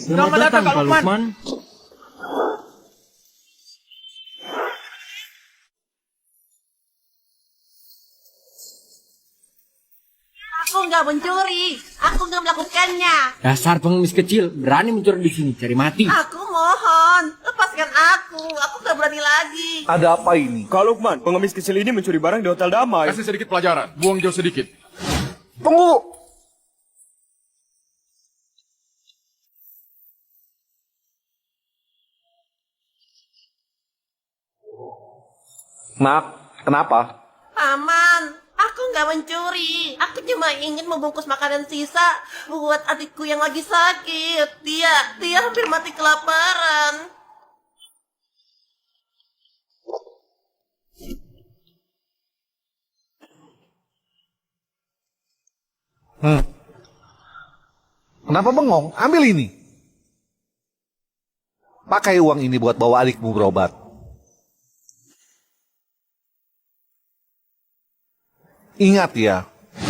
Selamat datang, Kak Lukman. Aku nggak mencuri. Aku nggak melakukannya. Dasar pengemis kecil, berani mencuri di sini, cari mati. Aku mohon, lepaskan aku. Aku nggak berani lagi. Ada apa ini? Kak Lukman, pengemis kecil ini mencuri barang di Hotel Damai. Kasih sedikit pelajaran, buang jauh sedikit. Tunggu! Nak, kenapa? Paman, aku nggak mencuri. Aku cuma ingin membungkus makanan sisa buat adikku yang lagi sakit. Dia hampir mati kelaparan. Kenapa bengong? Ambil ini. Pakai uang ini buat bawa adikmu berobat. Ingat ya,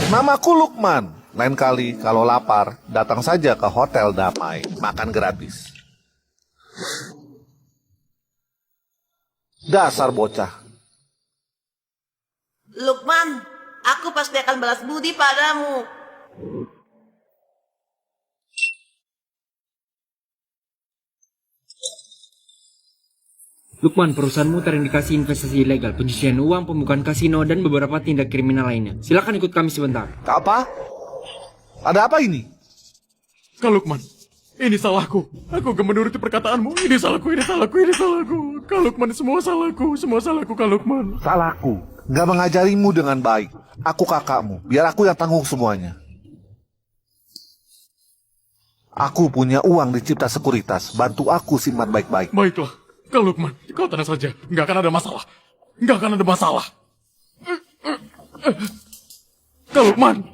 namaku Lukman. Lain kali kalau lapar, datang saja ke Hotel Damai. Makan gratis. Dasar bocah. Lukman, aku pasti akan balas budi padamu. Lukman, perusahaanmu terindikasi investasi ilegal, pencucian uang, pembukaan kasino, dan beberapa tindak kriminal lainnya. Silakan ikut kami sebentar. Apa? Ada apa ini? Kak Lukman, ini salahku. Aku gak menuruti perkataanmu. Ini salahku, ini salahku, ini salahku. Kak Lukman, semua salahku, Kak Lukman. Salahku. Gak mengajarimu dengan baik. Aku kakakmu. Biar aku yang tanggung semuanya. Aku punya uang di Cipta Sekuritas. Bantu aku simpan baik-baik. Baiklah, Kak Lukman, kau tenang saja. Nggak akan ada masalah. Nggak akan ada masalah. Kak Lukman.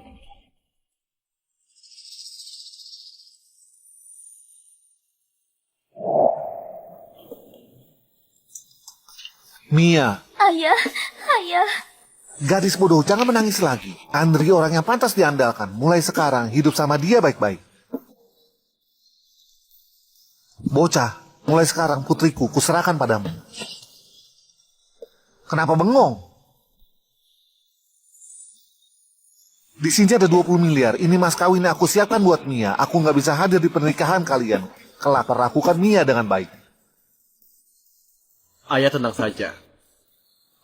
Mia. Ayah. Gadis bodoh, jangan menangis lagi. Andri orang yang pantas diandalkan. Mulai sekarang, hidup sama dia baik-baik. Bocah, mulai sekarang putriku kuserahkan padamu. Kenapa bengong? Di sini ada 20 miliar. Ini mas kawin yang aku siapkan buat Mia. Aku nggak bisa hadir di pernikahan kalian. Kelak perlakukan Mia dengan baik. Ayah tenang saja.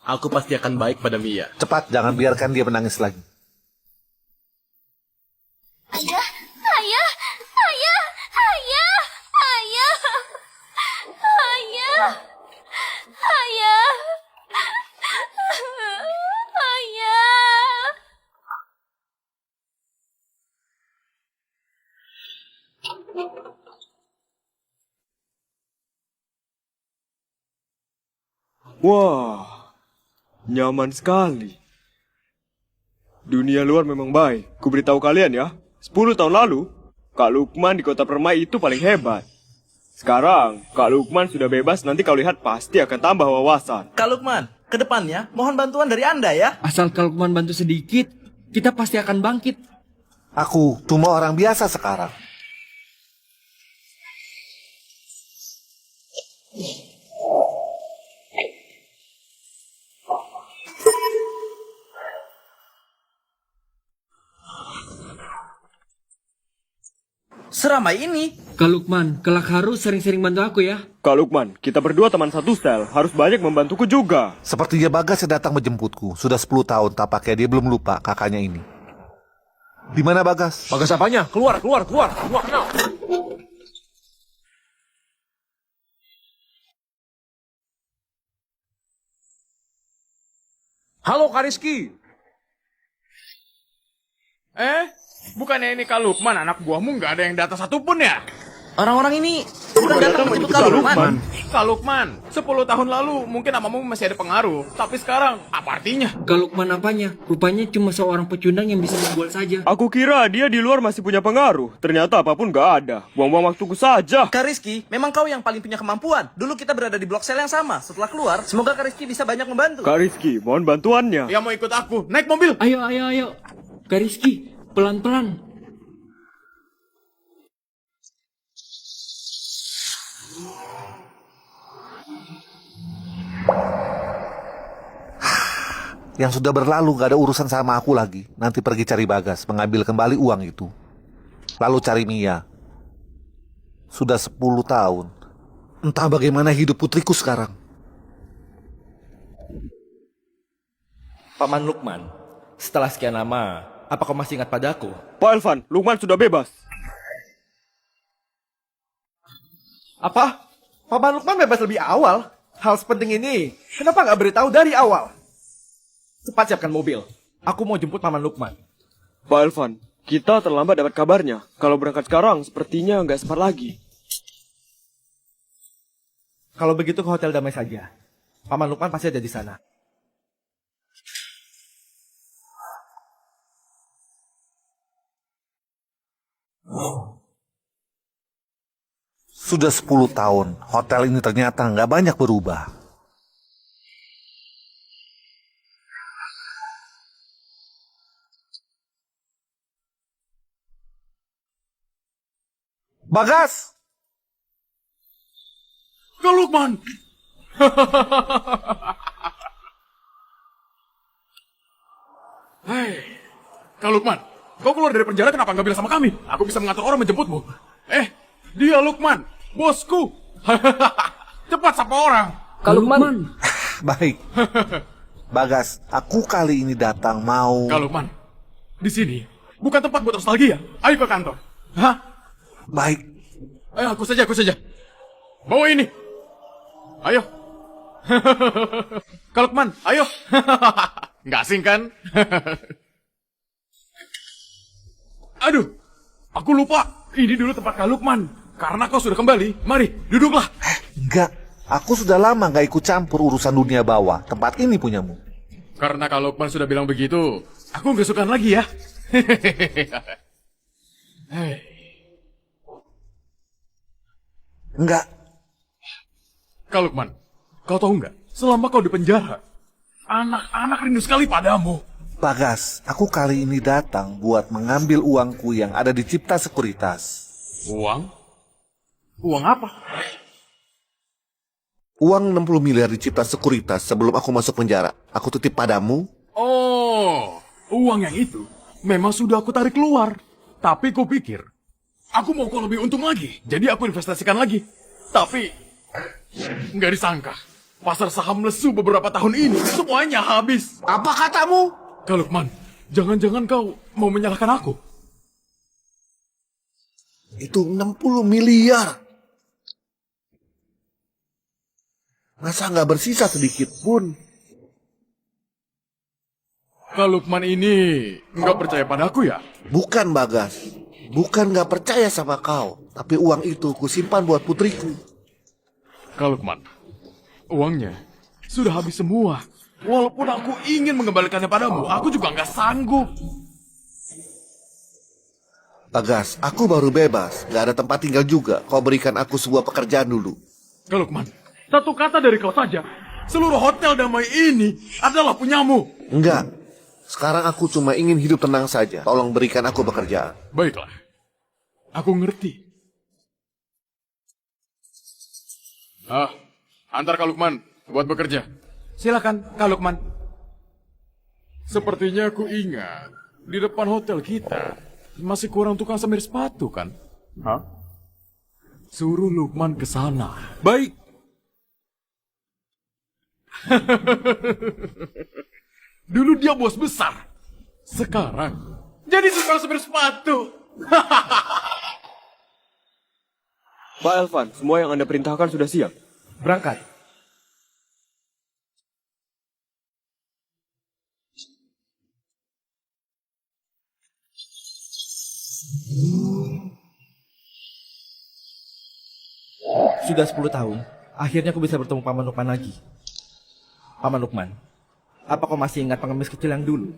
Aku pasti akan baik pada Mia. Cepat, jangan biarkan dia menangis lagi. Ayah. Wah, nyaman sekali. Dunia luar memang baik. Kuberitahu kalian ya, 10 tahun lalu, Kak Lukman di kota permai itu paling hebat. Sekarang, Kak Lukman sudah bebas, nanti kau lihat pasti akan tambah wawasan. Kak Lukman, ke depannya mohon bantuan dari Anda ya. Asal Kak Lukman bantu sedikit, kita pasti akan bangkit. Aku cuma orang biasa sekarang. Seramai ini. Kak Lukman, kelak harus sering-sering bantu aku ya. Kak Lukman, kita berdua teman satu sel, harus banyak membantuku juga. Sepertinya Bagas yang datang menjemputku. Sudah 10 tahun, tampaknya dia belum lupa kakaknya ini. Di mana Bagas? Bagas apanya? Keluar. No. Halo Kak Rizky. Bukannya ini Kak Lukman, anak buahmu nggak ada yang datang satupun ya? Orang-orang ini bukan datang menjemput Kak Lukman. Kak Lukman, 10 tahun lalu mungkin namamu masih ada pengaruh. Tapi sekarang, apa artinya? Kak Lukman apanya? Rupanya cuma seorang pecundang yang bisa membuat saja. Aku kira dia di luar masih punya pengaruh. Ternyata apapun gak ada. Buang-buang waktuku saja. Kak Rizky, memang kau yang paling punya kemampuan. Dulu kita berada di blok sel yang sama. Setelah keluar, semoga Kak Rizky bisa banyak membantu. Kak Rizky, mohon bantuannya. Yang mau ikut aku, naik mobil. Ayo. Kak Rizky, pelan-pelan. Yang sudah berlalu gak ada urusan sama aku lagi. Nanti pergi cari Bagas, mengambil kembali uang itu. Lalu cari Mia. Sudah 10 tahun. Entah bagaimana hidup putriku sekarang. Paman Lukman, setelah sekian lama, apa kau masih ingat padaku? Pak Elvan, Lukman sudah bebas. Apa? Paman Lukman bebas lebih awal? Hal sepenting ini, kenapa nggak beritahu dari awal? Cepat siapkan mobil. Aku mau jemput Paman Lukman. Pak Elvan, kita terlambat dapat kabarnya. Kalau berangkat sekarang, sepertinya nggak sempat lagi. Kalau begitu ke Hotel Damai saja. Paman Lukman pasti ada di sana. Sudah 10 tahun, hotel ini ternyata nggak banyak berubah. Bagas! Kak Lukman! Hei, Kak Lukman, kau keluar dari penjara kenapa nggak bilang sama kami? Aku bisa mengatur orang menjemputmu. Dia Lukman, bosku. Cepat sapa orang. Kak Lukman. Baik. Bagas, aku kali ini datang mau... Kak Lukman, di sini bukan tempat buat nostalgia. Ayo ke kantor. Hah? Baik. Ayo, aku saja. Bawa ini. Ayo. Kak Lukman, ayo. Nggak asing kan? Aduh, aku lupa. Ini dulu tempat Kak Lukman. Karena kau sudah kembali, mari, duduklah. Enggak, aku sudah lama nggak ikut campur urusan dunia bawah. Tempat ini punyamu. Karena Kak Lukman sudah bilang begitu, aku nggak suka lagi ya. Hei. Enggak, Kak Lukman, kau tahu nggak? Selama kau di penjara, anak-anak rindu sekali padamu. Bagas, aku kali ini datang buat mengambil uangku yang ada di Cipta Sekuritas. Uang? Uang apa? Uang 60 miliar di Cipta Sekuritas sebelum aku masuk penjara. Aku titip padamu. Oh, uang yang itu memang sudah aku tarik keluar. Tapi ku pikir, aku mau kau lebih untung lagi. Jadi aku investasikan lagi. Tapi, nggak disangka. Pasar saham lesu beberapa tahun ini semuanya habis. Apa katamu? Kak Lukman, jangan-jangan kau mau menyalahkan aku? Itu 60 miliar. Masa nggak bersisa sedikit pun? Kak Lukman ini nggak percaya padaku ya? Bukan, Bagas. Bukan nggak percaya sama kau. Tapi uang itu kusimpan buat putriku. Kak Lukman, uangnya sudah habis semua. Walaupun aku ingin mengembalikannya padamu, aku juga nggak sanggup. Bagas, aku baru bebas. Nggak ada tempat tinggal juga. Kau berikan aku sebuah pekerjaan dulu. Kak Lukman, satu kata dari kau saja, seluruh hotel damai ini adalah punyamu. Enggak. Sekarang aku cuma ingin hidup tenang saja. Tolong berikan aku pekerjaan. Baiklah, aku ngerti. Antar Kak Lukman buat bekerja. Silakan, Kak Lukman. Sepertinya aku ingat, di depan hotel kita masih kurang tukang semir sepatu kan? Hah? Suruh Lukman ke sana. Baik. Dulu dia bos besar. Sekarang jadi tukang semir sepatu. Pak Elvan, semua yang Anda perintahkan sudah siap. Berangkat. Sudah 10 tahun, akhirnya aku bisa bertemu Paman Lukman lagi. Paman Lukman, apa kau masih ingat pengemis kecil yang dulu?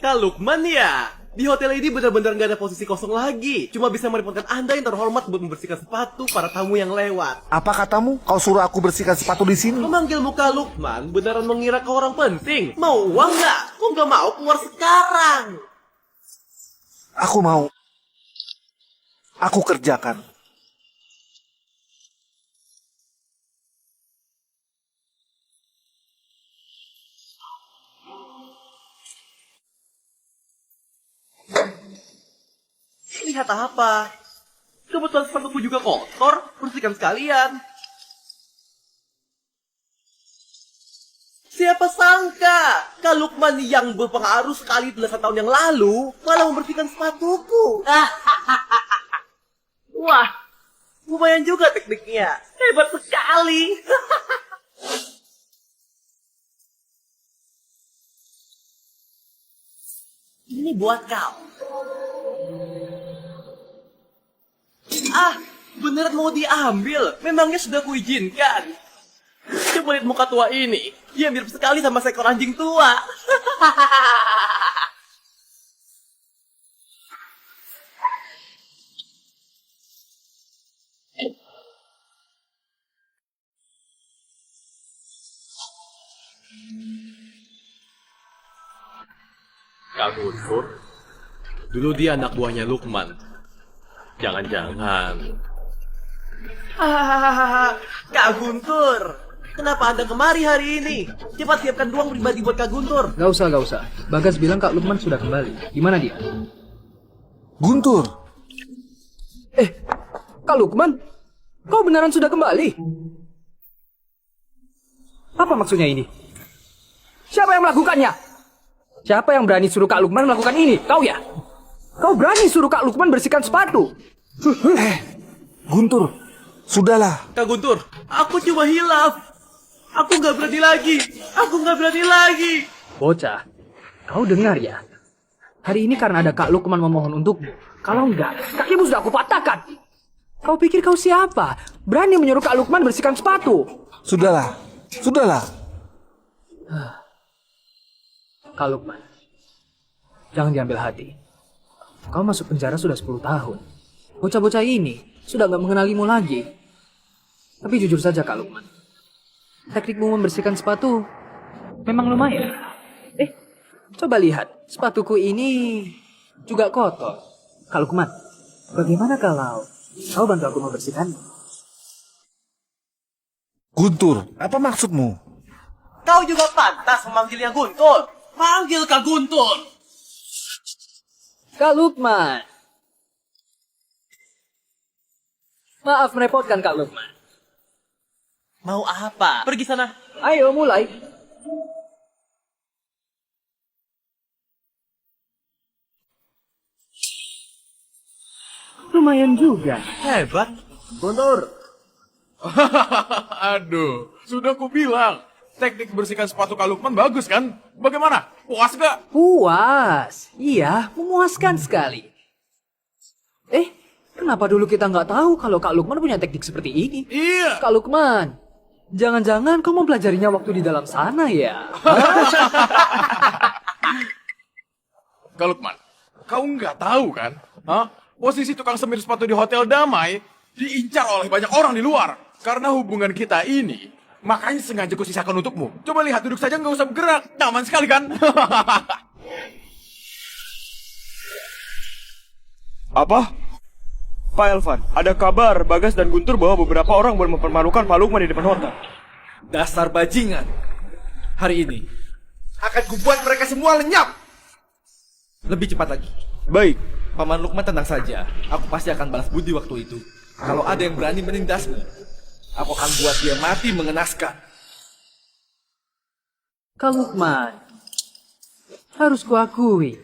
Kak Lukman ya? Di hotel ini benar-benar nggak ada posisi kosong lagi. Cuma bisa merepotkan Anda yang terhormat buat membersihkan sepatu para tamu yang lewat. Apa katamu? Kau suruh aku bersihkan sepatu di sini? Memanggilmu Kak Lukman beneran mengira kau orang penting. Mau uang nggak? Kok nggak mau keluar sekarang? Aku mau. Aku kerjakan. Lihat apa? Kebetulan sepatuku juga kotor, bersihkan sekalian. Siapa sangka, Kak Lukman yang berpengaruh sekali belasan tahun yang lalu malah membersihkan sepatuku. Wah, lumayan juga tekniknya. Hebat sekali. Ini buat kau. Ah, beneran mau diambil? Memangnya sudah kuizinkan? Coba lihat muka tua ini. Dia mirip sekali sama seekor anjing tua. Kak Guntur, dulu dia anak buahnya Lukman. Jangan-jangan. Kak Guntur, kenapa Anda kemari hari ini? Cepat siapkan ruang pribadi buat Kak Guntur. Gak usah. Bagas bilang Kak Lukman sudah kembali. Gimana dia? Guntur, Kak Lukman? Kau beneran sudah kembali? Apa maksudnya ini? Siapa yang melakukannya? Siapa yang berani suruh Kak Lukman melakukan ini? Kau ya? Kau berani suruh Kak Lukman bersihkan sepatu? Guntur, sudahlah. Kak Guntur, aku cuma hilaf. Aku nggak berani lagi. Bocah, kau dengar ya? Hari ini karena ada Kak Lukman memohon untukmu. Kalau enggak, kakimu sudah aku patahkan. Kau pikir kau siapa? Berani menyuruh Kak Lukman bersihkan sepatu? Sudahlah. Kak Lukman, jangan diambil hati. Kau masuk penjara sudah 10 tahun. Bocah-bocah ini sudah gak mengenalimu lagi. Tapi jujur saja Kak Lukman, teknikmu membersihkan sepatu memang lumayan. Coba lihat, sepatuku ini juga kotor. Kak Lukman, bagaimana kalau kau bantu aku membersihkannya? Guntur, apa maksudmu? Kau juga pantas memanggilnya Guntur. Panggil Kak Guntur. Kak Lukman. Maaf merepotkan Kak Lukman. Mau apa? Pergi sana. Ayo mulai. Lumayan juga. Hebat. Guntur. Aduh, sudah kubilang. Teknik bersihkan sepatu Kak Lukman bagus kan? Bagaimana? Puas gak? Puas. Iya, memuaskan sekali. Kenapa dulu kita nggak tahu kalau Kak Lukman punya teknik seperti ini? Iya. Kak Lukman, jangan-jangan kau mempelajarinya waktu di dalam sana ya? Kak Lukman, kau nggak tahu kan? Posisi tukang semir sepatu di Hotel Damai diincar oleh banyak orang di luar. Karena hubungan kita ini, makanya sengaja kusisakan untukmu. Coba lihat, duduk saja nggak usah bergerak. Nyaman sekali kan? Apa? Pak Elvan, ada kabar Bagas dan Guntur bahwa beberapa orang boleh mempermalukan Pak Lukman di depan hotel. Dasar bajingan. Hari ini akan kubuat mereka semua lenyap. Lebih cepat lagi. Baik. Paman Lukman tenang saja. Aku pasti akan balas budi waktu itu. Kalau ada yang berani menindasmu, aku akan buat dia mati mengenaskan. Kak Lukman, harus kuakui,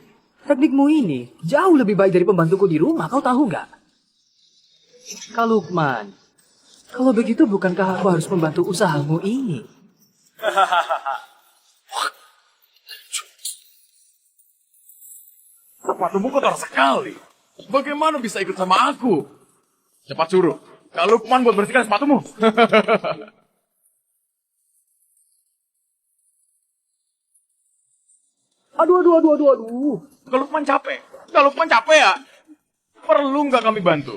teknikmu ini jauh lebih baik dari pembantuku di rumah, kau tahu nggak? Kak Lukman, kalau begitu bukankah aku harus membantu usahamu ini? Sepatumu kotor sekali. Bagaimana bisa ikut sama aku? Cepat suruh Kak Lukman buat bersihkan sepatumu. Aduh. Kak Lukman capek ya? Perlu nggak kami bantu?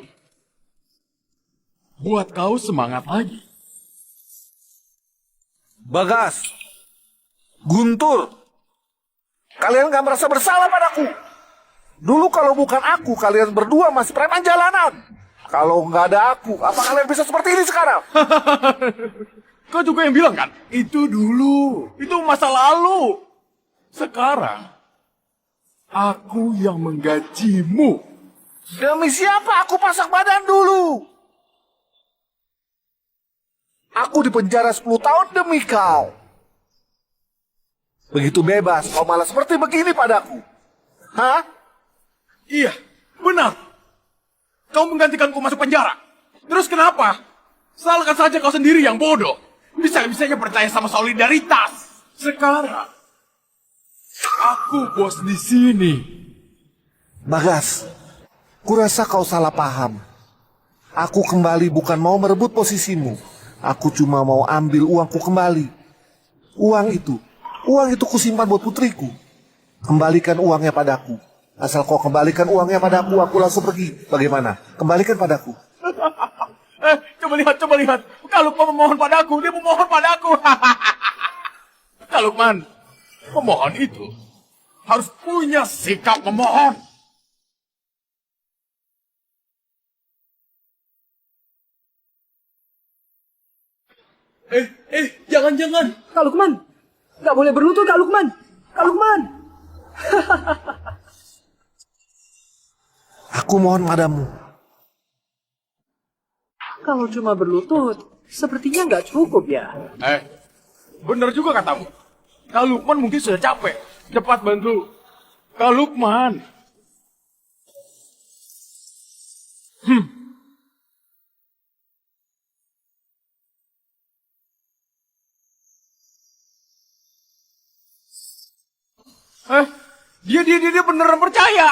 Buat kau semangat lagi. Bagas, Guntur, kalian gak merasa bersalah padaku. Dulu kalau bukan aku, kalian berdua masih preman jalanan. Kalau nggak ada aku, apa kalian bisa seperti ini sekarang? Kau juga yang bilang kan? Itu dulu. Itu masa lalu. Sekarang, aku yang menggajimu. Demi siapa aku pasang badan dulu? Aku dipenjara 10 tahun demi kau. Begitu bebas, kau malah seperti begini padaku. Hah? Iya, benar. Kau menggantikanku masuk penjara. Terus kenapa? Salahkan saja kau sendiri yang bodoh. Bisa-bisanya percaya sama solidaritas. Sekarang, aku bos di sini. Bagas, kurasa kau salah paham. Aku kembali bukan mau merebut posisimu. Aku cuma mau ambil uangku kembali. Uang itu kusimpan buat putriku. Kembalikan uangnya padaku. Asal kau kembalikan uangnya padaku, aku langsung pergi. Bagaimana? Kembalikan padaku. Coba lihat. Kak Lukman memohon padaku, dia memohon padaku. Kak Lukman, pemohon itu harus punya sikap memohon. Jangan. Kak Lukman, nggak boleh berlutut Kak Lukman. Kak Lukman. Aku mohon padamu. Kalau cuma berlutut, sepertinya nggak cukup ya. Bener juga katamu. Kak Lukman mungkin sudah capek. Cepat bantu Kak Lukman. Dia beneran percaya.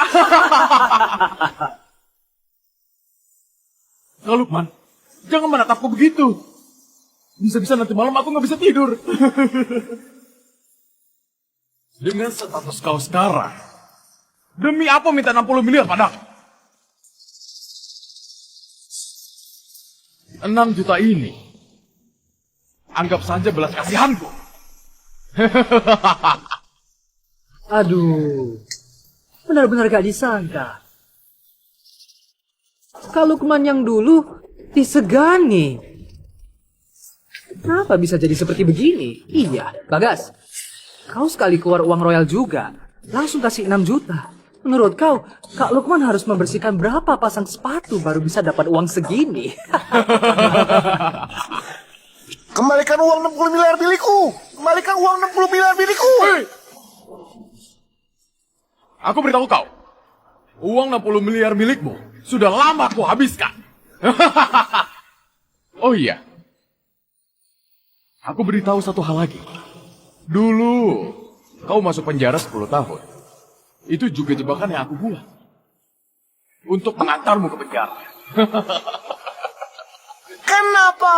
Kak Lukman, jangan menatapku begitu. Bisa-bisa nanti malam aku nggak bisa tidur. Dengan status kau sekarang, demi apa minta 60 miliar padaku? 6 juta ini, anggap saja belas kasihanku. Aduh, benar-benar gak disangka. Kak Lukman yang dulu disegani. Kenapa bisa jadi seperti begini? Iya, Bagas. Kau sekali keluar uang royal juga. Langsung kasih 6 juta. Menurut kau, Kak Lukman harus membersihkan berapa pasang sepatu baru bisa dapat uang segini? Kembalikan uang 60 miliar milikku. Kembalikan uang 60 miliar milikku. Aku beritahu kau, uang 60 miliar milikmu sudah lama aku habiskan. Oh iya, aku beritahu satu hal lagi. Dulu, kau masuk penjara 10 tahun. Itu juga jebakan yang aku buat. Untuk mengantarmu ke penjara. Kenapa?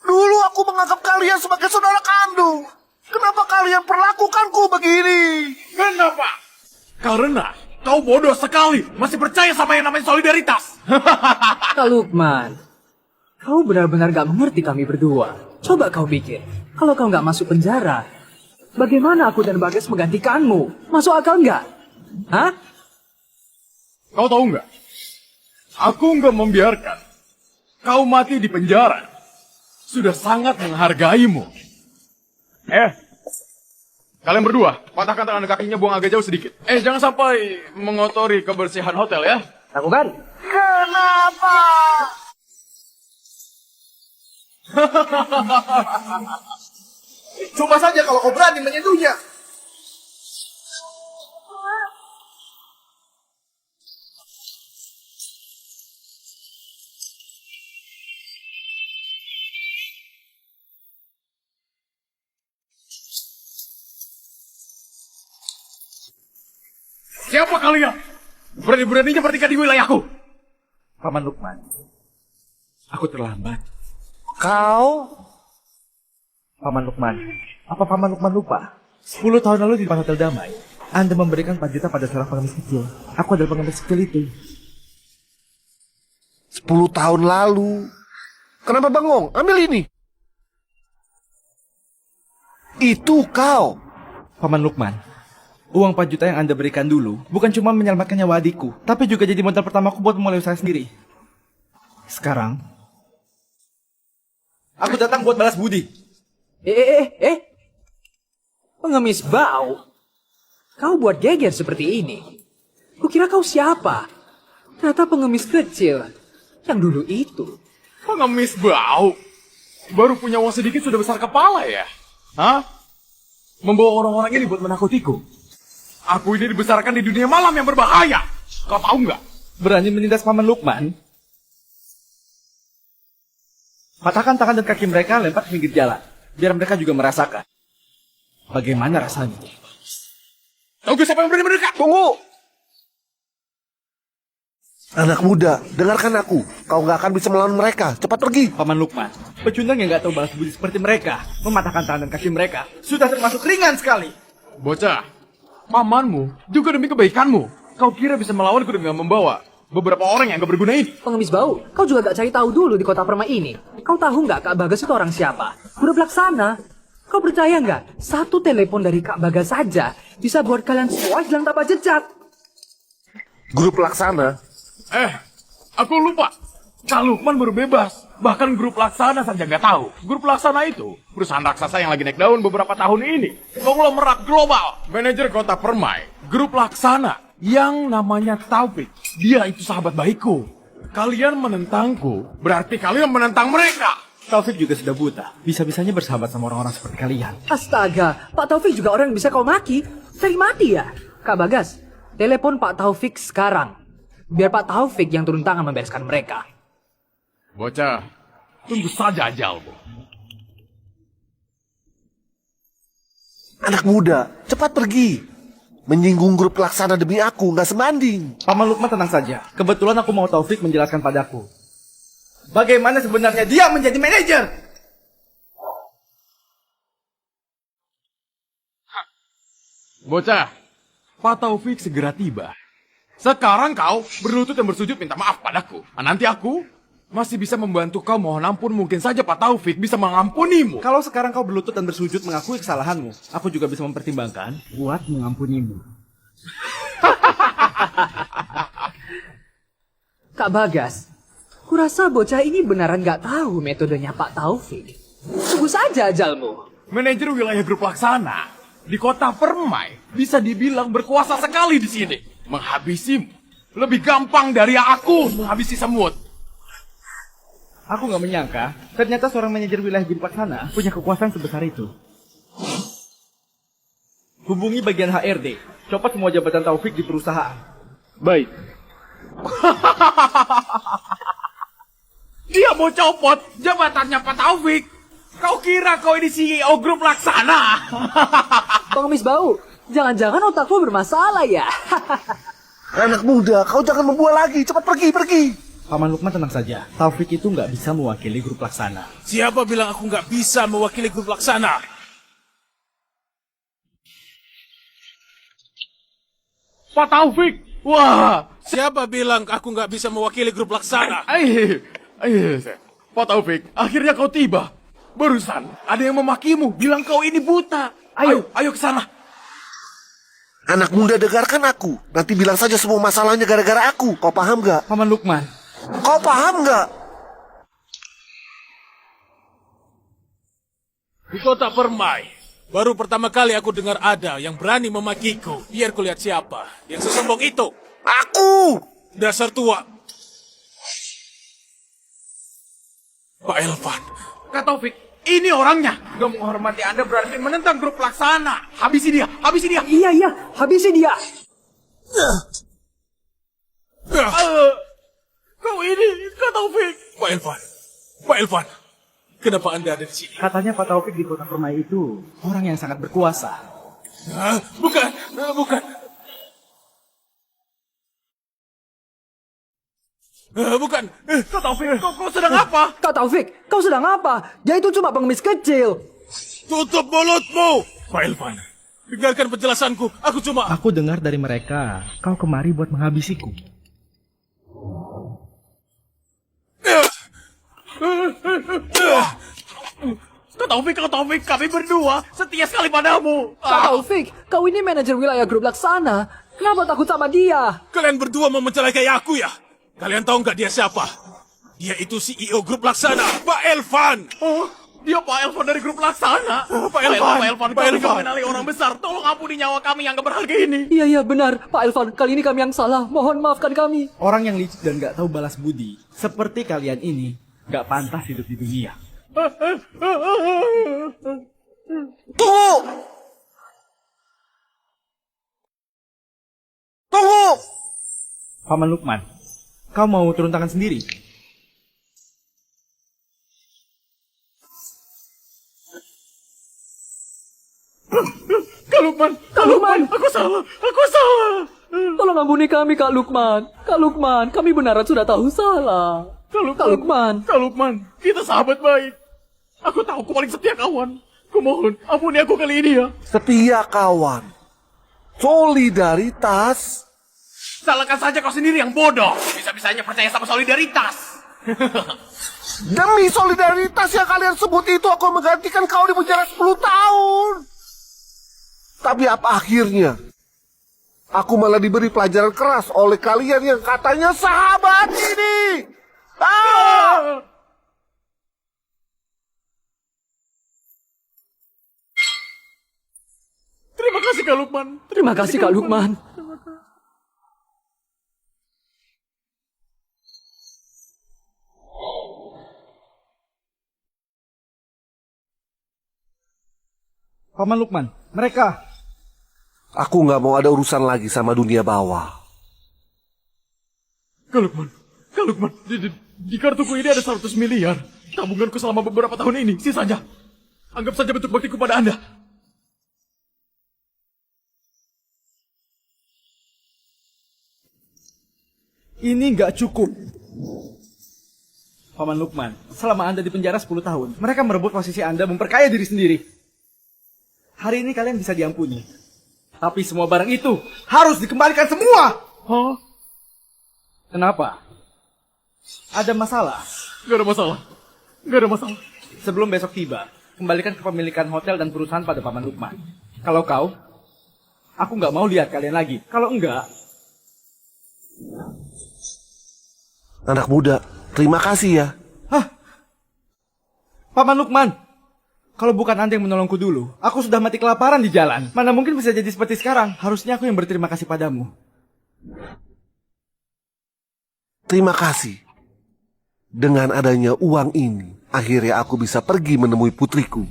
Dulu aku menganggap kalian sebagai saudara kandung. Kenapa kalian perlakukanku begini? Kenapa? Karena kau bodoh sekali, masih percaya sama yang namanya solidaritas. Kak Lukman, kau benar-benar gak mengerti kami berdua. Coba kau pikir, kalau kau gak masuk penjara, bagaimana aku dan Bagas menggantikanmu? Masuk akal nggak? Hah? Kau tahu nggak? Aku nggak membiarkan kau mati di penjara. Sudah sangat menghargaimu. Kalian berdua, patahkan tangan kakinya, buang agak jauh sedikit. Jangan sampai mengotori kebersihan hotel ya. Lakukan. Kenapa? Coba saja kalau kau berani menyentuhnya. Siapa kalian? Berani-beraninya bertingkah di wilayahku. Paman Lukman, aku terlambat. Kau? Paman Lukman, apa Paman Lukman lupa? 10 tahun lalu di depan Hotel Damai, Anda memberikan 4 juta pada seorang pengemis kecil. Aku adalah pengemis kecil itu. 10 tahun lalu. Kenapa bengong? Ambil ini. Itu kau. Paman Lukman, uang 4 juta yang Anda berikan dulu bukan cuma menyelamatkan nyawa adikku, tapi juga jadi modal pertamaku buat memulai usaha sendiri. Sekarang, aku datang buat balas budi. Pengemis bau. Kau buat geger seperti ini. Kukira kau siapa? Ternyata pengemis kecil. Yang dulu itu. Pengemis bau. Baru punya uang sedikit sudah besar kepala ya? Hah? Membawa orang-orang ini buat menakutiku. Aku ini dibesarkan di dunia malam yang berbahaya. Kau tahu nggak? Berani menindas Paman Lukman? Patahkan tangan dan kaki mereka, lempar ke pinggir jalan. Biar mereka juga merasakan. Bagaimana rasanya? Tunggu, siapa yang berani mendekat? Tunggu! Anak muda, dengarkan aku. Kau nggak akan bisa melawan mereka. Cepat pergi. Paman Lukman, pecundang yang nggak tahu balas budi seperti mereka, mematahkan tangan dan kaki mereka, sudah termasuk ringan sekali. Bocah, pamanmu juga demi kebaikanmu. Kau kira bisa melawanku dengan membawa beberapa orang yang gak berguna ini? Pengemis bau, kau juga gak cari tahu dulu di kota permai ini. Kau tahu nggak Kak Bagas itu orang siapa? Udah pelaksana. Kau percaya nggak? Satu telepon dari Kak Bagas saja bisa buat kalian semua hilang tanpa jejak. Guru pelaksana. Aku lupa. Kak Lukman baru bebas. Bahkan grup pelaksana saja nggak tahu. Grup pelaksana itu perusahaan raksasa yang lagi naik daun beberapa tahun ini. Konglomerat global. Manajer kota Permai. Grup pelaksana yang namanya Taufik. Dia itu sahabat baikku. Kalian menentangku, berarti kalian menentang mereka. Taufik juga sudah buta. Bisa-bisanya bersahabat sama orang-orang seperti kalian. Astaga, Pak Taufik juga orang yang bisa kau maki. Cari mati ya? Kak Bagas, telepon Pak Taufik sekarang. Biar Pak Taufik yang turun tangan membereskan mereka. Bocah, tunggu saja ajalmu. Anak muda, cepat pergi. Menyinggung grup pelaksana demi aku, nggak sebanding. Paman Lukman tenang saja. Kebetulan aku mau Taufik menjelaskan padaku. Bagaimana sebenarnya dia menjadi manajer? Bocah, Pak Taufik segera tiba. Sekarang kau berlutut dan bersujud minta maaf padaku. Nanti aku masih bisa membantu kau mohon ampun. Mungkin saja Pak Taufik bisa mengampunimu. Kalau sekarang kau berlutut dan bersujud mengakui kesalahanmu, aku juga bisa mempertimbangkan buat mengampunimu. Kak Bagas, kurasa bocah ini beneran gak tahu metodenya Pak Taufik. Tunggu saja ajalmu. Manajer wilayah grup pelaksana di kota Permai bisa dibilang berkuasa sekali di sini. Menghabisimu lebih gampang dari aku menghabisi semut. Aku nggak menyangka, ternyata seorang manajer wilayah grup pelaksana punya kekuasaan sebesar itu. Hubungi bagian HRD, copot semua jabatan Taufik di perusahaan. Baik. Dia mau copot jabatannya Pak Taufik. Kau kira kau ini CEO grup pelaksana? Pengemis bau, jangan-jangan otakmu bermasalah ya? Anak muda, kau jangan membual lagi. Cepat pergi, pergi. Paman Lukman tenang saja, Taufik itu nggak bisa mewakili grup pelaksana. Siapa bilang aku nggak bisa mewakili grup pelaksana? Pak Taufik, wah. Siapa bilang aku nggak bisa mewakili grup pelaksana? Pak Taufik, akhirnya kau tiba. Barusan ada yang memakimu, bilang kau ini buta. Ayo ke sana. Anak muda, dengarkan aku. Nanti bilang saja semua masalahnya gara-gara aku. Kau paham gak? Paman Lukman. Kau paham gak? Di kota Permai, baru pertama kali aku dengar ada yang berani memakiku. Biar kulihat siapa yang sesombong itu. Aku! Dasar tua. Pak Elvan. Kak Taufik, ini orangnya. Gak menghormati Anda berarti menentang grup pelaksana. Habisi dia, habisi dia. Iya, habisi dia. Kau ini, Kak Taufik. Pak Elvan. Kenapa Anda ada di sini? Katanya Pak Taufik di kota Permai itu orang yang sangat berkuasa. Bukan. Bukan. Kak Taufik, kau sedang apa? Kak Taufik, kau sedang apa? Dia itu cuma pengemis kecil. Tutup mulutmu! Pak Elvan, dengarkan penjelasanku. Aku dengar dari mereka, kau kemari buat menghabisiku. Kak Taufik, kami berdua setia sekali padamu. Kak Taufik, kau ini manajer wilayah grup laksana. Kenapa takut sama dia? Kalian berdua mau mencelakai aku ya? Kalian tahu nggak dia siapa? Dia itu CEO grup laksana, Pak Elvan. Dia Pak Elvan dari grup Laksana. Pak Elvan, kami mengenali orang besar. Tolong ampuni nyawa kami yang gak berharga ini. Iya, benar. Pak Elvan, kali ini kami yang salah. Mohon maafkan kami. Orang yang licik dan gak tahu balas budi, seperti kalian ini, gak pantas hidup di dunia. Tunggu! Tunggu! Paman Lukman, kau mau turun tangan sendiri? Kak Lukman, aku salah. Tolong ampuni kami, Kak Lukman. Kak Lukman, kami benaran sudah tahu salah. Kak Lukman, kita sahabat baik. Aku tahu kau paling setia kawan. Kumohon, ampuni aku kali ini ya. Setia kawan. Solidaritas. Salahkan saja kau sendiri yang bodoh. Bisa-bisanya percaya sama solidaritas. Demi solidaritas yang kalian sebut itu, aku menggantikan kau di penjara 10 tahun. Tapi apa akhirnya? Aku malah diberi pelajaran keras oleh kalian yang katanya sahabat ini. Ah! Terima kasih Kak Lukman. Terima kasih, Kak Lukman. Paman Lukman, mereka. Aku nggak mau ada urusan lagi sama dunia bawah. Kak Lukman, di kartuku ini ada 100 miliar. Tabunganku selama beberapa tahun ini, sisanya. Anggap saja bentuk baktiku pada Anda. Ini nggak cukup. Paman Lukman, selama Anda di penjara 10 tahun, mereka merebut posisi Anda memperkaya diri sendiri. Hari ini kalian bisa diampuni. Tapi semua barang itu harus dikembalikan semua. Hah? Kenapa? Ada masalah? Gak ada masalah. Sebelum besok tiba, kembalikan kepemilikan hotel dan perusahaan pada Paman Lukman. Kalau kau, aku nggak mau lihat kalian lagi. Kalau enggak, Anak muda, terima kasih ya. Paman Lukman, kalau bukan Anda yang menolongku dulu, aku sudah mati kelaparan di jalan. Mana mungkin bisa jadi seperti sekarang. Harusnya aku yang berterima kasih padamu. Terima kasih. Dengan adanya uang ini, akhirnya aku bisa pergi menemui putriku.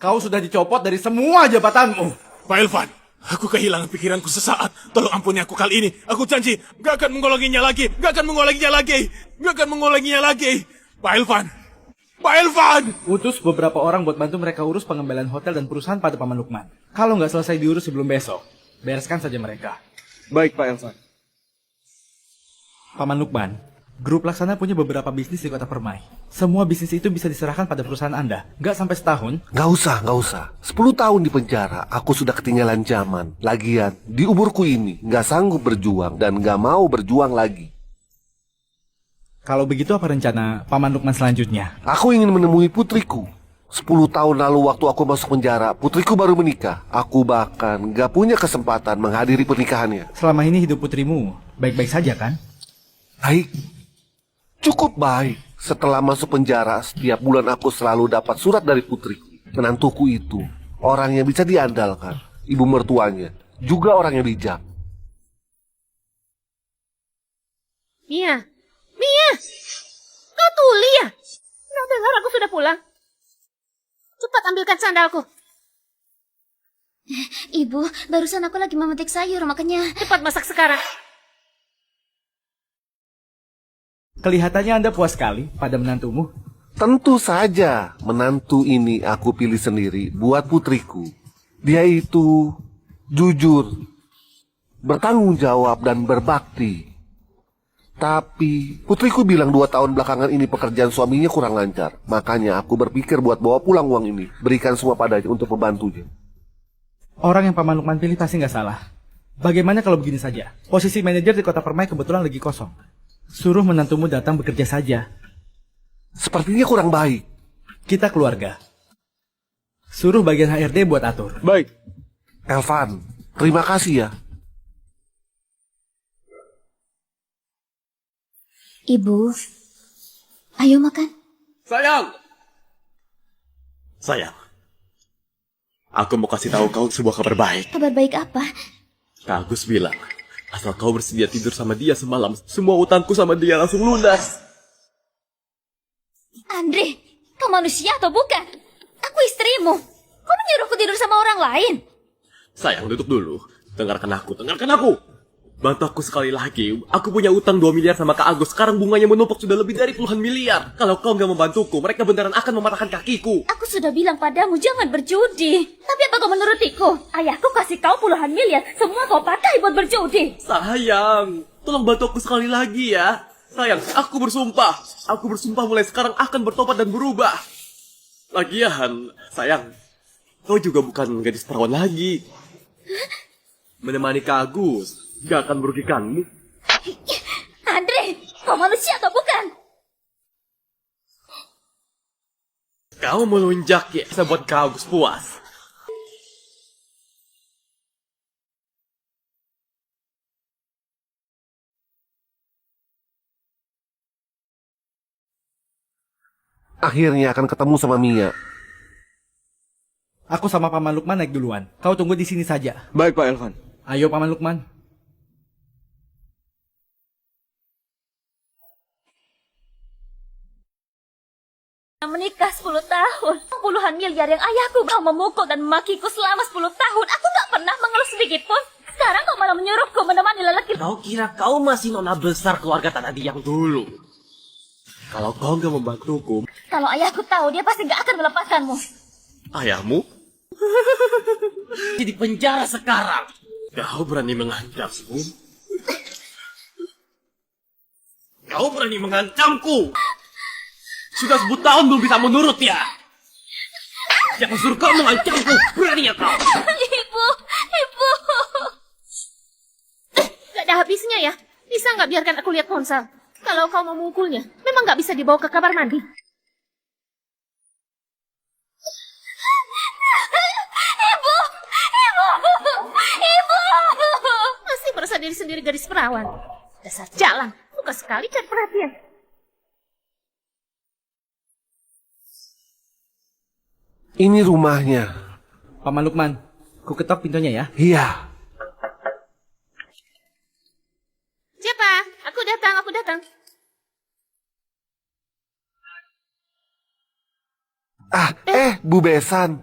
Kau sudah dicopot dari semua jabatanmu. Pak Elvan, aku kehilangan pikiranku sesaat. Tolong ampuni aku kali ini. Aku janji, gak akan mengulanginya lagi. Pak Elvan! Utus beberapa orang buat bantu mereka urus pengembalian hotel dan perusahaan pada Paman Lukman. Kalau nggak selesai diurus sebelum besok, bereskan saja mereka. Baik, Pak Elvan. Paman Lukman, grup Laksana punya beberapa bisnis di kota Permai. Semua bisnis itu bisa diserahkan pada perusahaan Anda. Nggak sampai setahun. Gak usah. 10 tahun di penjara, aku sudah ketinggalan zaman. Lagian, di umurku ini, gak sanggup berjuang dan gak mau berjuang lagi. Kalau begitu apa rencana Paman Lukman selanjutnya? Aku ingin menemui putriku. 10 tahun lalu waktu aku masuk penjara, putriku baru menikah. Aku bahkan gak punya kesempatan menghadiri pernikahannya. Selama ini hidup putrimu baik-baik saja kan? Baik, cukup baik. Setelah masuk penjara, setiap bulan aku selalu dapat surat dari putriku. Menantuku itu, orang yang bisa diandalkan. Ibu mertuanya, juga orang yang bijak. Mia, kau tuli ya? Nggak dengar aku sudah pulang. Cepat ambilkan sandalku. Ibu, barusan aku lagi memetik sayur, makanya... Cepat masak sekarang. Kelihatannya Anda puas sekali pada menantumu. Tentu saja, menantu ini aku pilih sendiri buat putriku. Dia itu jujur, bertanggung jawab dan berbakti. Tapi putriku bilang 2 tahun belakangan ini pekerjaan suaminya kurang lancar. Makanya aku berpikir buat bawa pulang uang ini, berikan semua padanya untuk membantunya. Orang yang Paman Lukman pilih pasti nggak salah. Bagaimana kalau begini saja? Posisi manajer di kota Permai kebetulan lagi kosong. Suruh menantumu datang bekerja saja. Sepertinya kurang baik. Kita keluarga. Suruh bagian HRD buat atur. Baik. Elvan, terima kasih ya. Ibu, ayo makan. Sayang! Sayang, aku mau kasih tahu kau sebuah kabar baik. Kabar baik apa? Kak Agus bilang, asal kau bersedia tidur sama dia semalam, semua utangku sama dia langsung lunas. Andre, kau manusia atau bukan? Aku istrimu. Kau menyuruhku tidur sama orang lain? Sayang, duduk dulu. Dengarkan aku, dengarkan aku. Bantu aku sekali lagi. Aku punya utang 2 miliar sama Kak Agus. Sekarang bunganya menumpuk sudah lebih dari puluhan miliar. Kalau kau nggak membantuku, mereka beneran akan mematahkan kakiku. Aku sudah bilang padamu jangan berjudi. Tapi apa kau menurutiku? Ayahku kasih kau puluhan miliar. Semua kau pakai buat berjudi. Sayang, tolong bantu aku sekali lagi ya. Sayang, aku bersumpah. Aku bersumpah mulai sekarang akan bertobat dan berubah. Lagian, sayang, kau juga bukan gadis perawan lagi. Menemani Kak Agus gak akan merugikanmu. Andre, kau manusia atau bukan? Kau melunjak ya, bisa buat Kak Agus puas. Akhirnya akan ketemu sama Mia. Aku sama Paman Lukman naik duluan. Kau tunggu di sini saja. Baik, Pak Elvan. Ayo, Paman Lukman. Menikah 10 tahun. Puluhan miliar yang ayahku kau memukul dan memakiku selama 10 tahun. Aku gak pernah mengeluh sedikit pun. Sekarang kau malah menyuruhku menemani lelaki. Kau kira kau masih nona besar keluarga Tanah Diang dulu? Kalau kau gak membantuku, Kalau ayahku tahu, dia pasti gak akan melepaskanmu. ayahmu, Di penjara sekarang. kau berani mengancamku? Kau berani mengancamku? Sudah 10 tahun belum bisa menurut ya? Jangan suruh kau mengancamku. Berani ya kau? Ibu, ibu. Gak ada habisnya ya. Bisa nggak biarkan aku lihat ponsel? Kalau kau mau memukulnya, memang nggak bisa dibawa ke kamar mandi. Ibu, ibu, ibu. Masih merasa diri sendiri gadis perawan. Dasar jalan, suka sekali cari perhatian. Ini rumahnya. Paman Lukman, ku ketok pintunya ya. Iya. Siapa? Aku datang, aku datang. Bu Besan.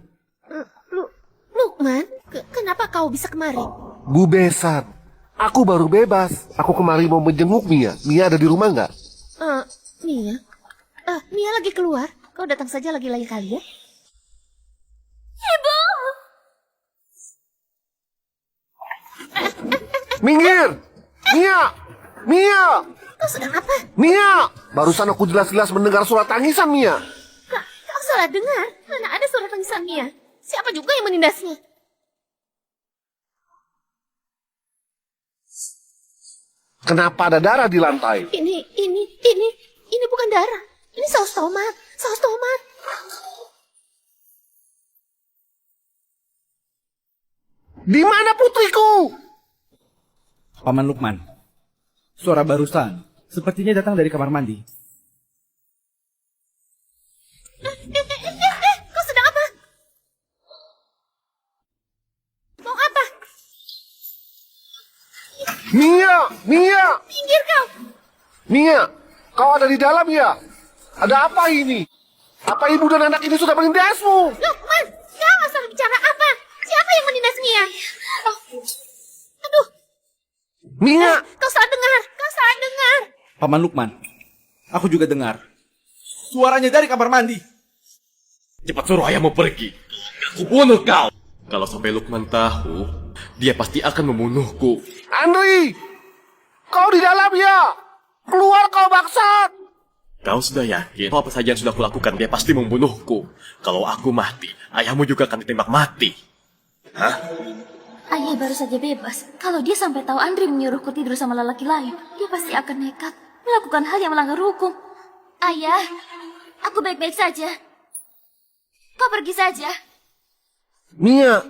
Lukman, kenapa kau bisa kemari? Bu Besan. Aku baru bebas. Aku kemari mau menjenguk Mia. Mia ada di rumah nggak? Mia? Mia lagi keluar. Kau datang saja lagi lain kali ya. Ibu. Minggir! Mia! Mia! Kau sedang apa? Mia! Barusan aku jelas-jelas mendengar suara tangisan Mia. Kau salah dengar. Mana ada suara tangisan Mia? Siapa juga yang menindasnya? Kenapa ada darah di lantai? Ini bukan darah. Ini saus tomat. Saus tomat. Di mana putriku? Paman Lukman, suara barusan sepertinya datang dari kamar mandi. Kau sedang apa? Mau apa? Mia! Mia! Pinggir kau. Mia! Kau ada di dalam ya? Ada apa ini? Apa ibu dan anak ini sudah menindasmu? Lukman, jangan asal bicara apa? Siapa yang menindas Mia? Aduh. Mia! Kau salah dengar. Kau salah dengar. Paman Lukman, aku juga dengar. Suaranya dari kamar mandi. Cepat suruh ayahmu pergi. Aku bunuh kau. Kalau sampai Lukman tahu, dia pasti akan membunuhku. Andri! Kau di dalam ya? Keluar kau bangsat! Kau sudah yakin apa saja yang sudah kulakukan dia pasti membunuhku. Kalau aku mati, ayahmu juga akan ditembak mati. Hah? Ayah baru saja bebas. Kalau dia sampai tahu Andri menyuruhku tidur sama lelaki lain, dia pasti akan nekat melakukan hal yang melanggar hukum. Ayah, aku baik-baik saja. Kau pergi saja. Mia!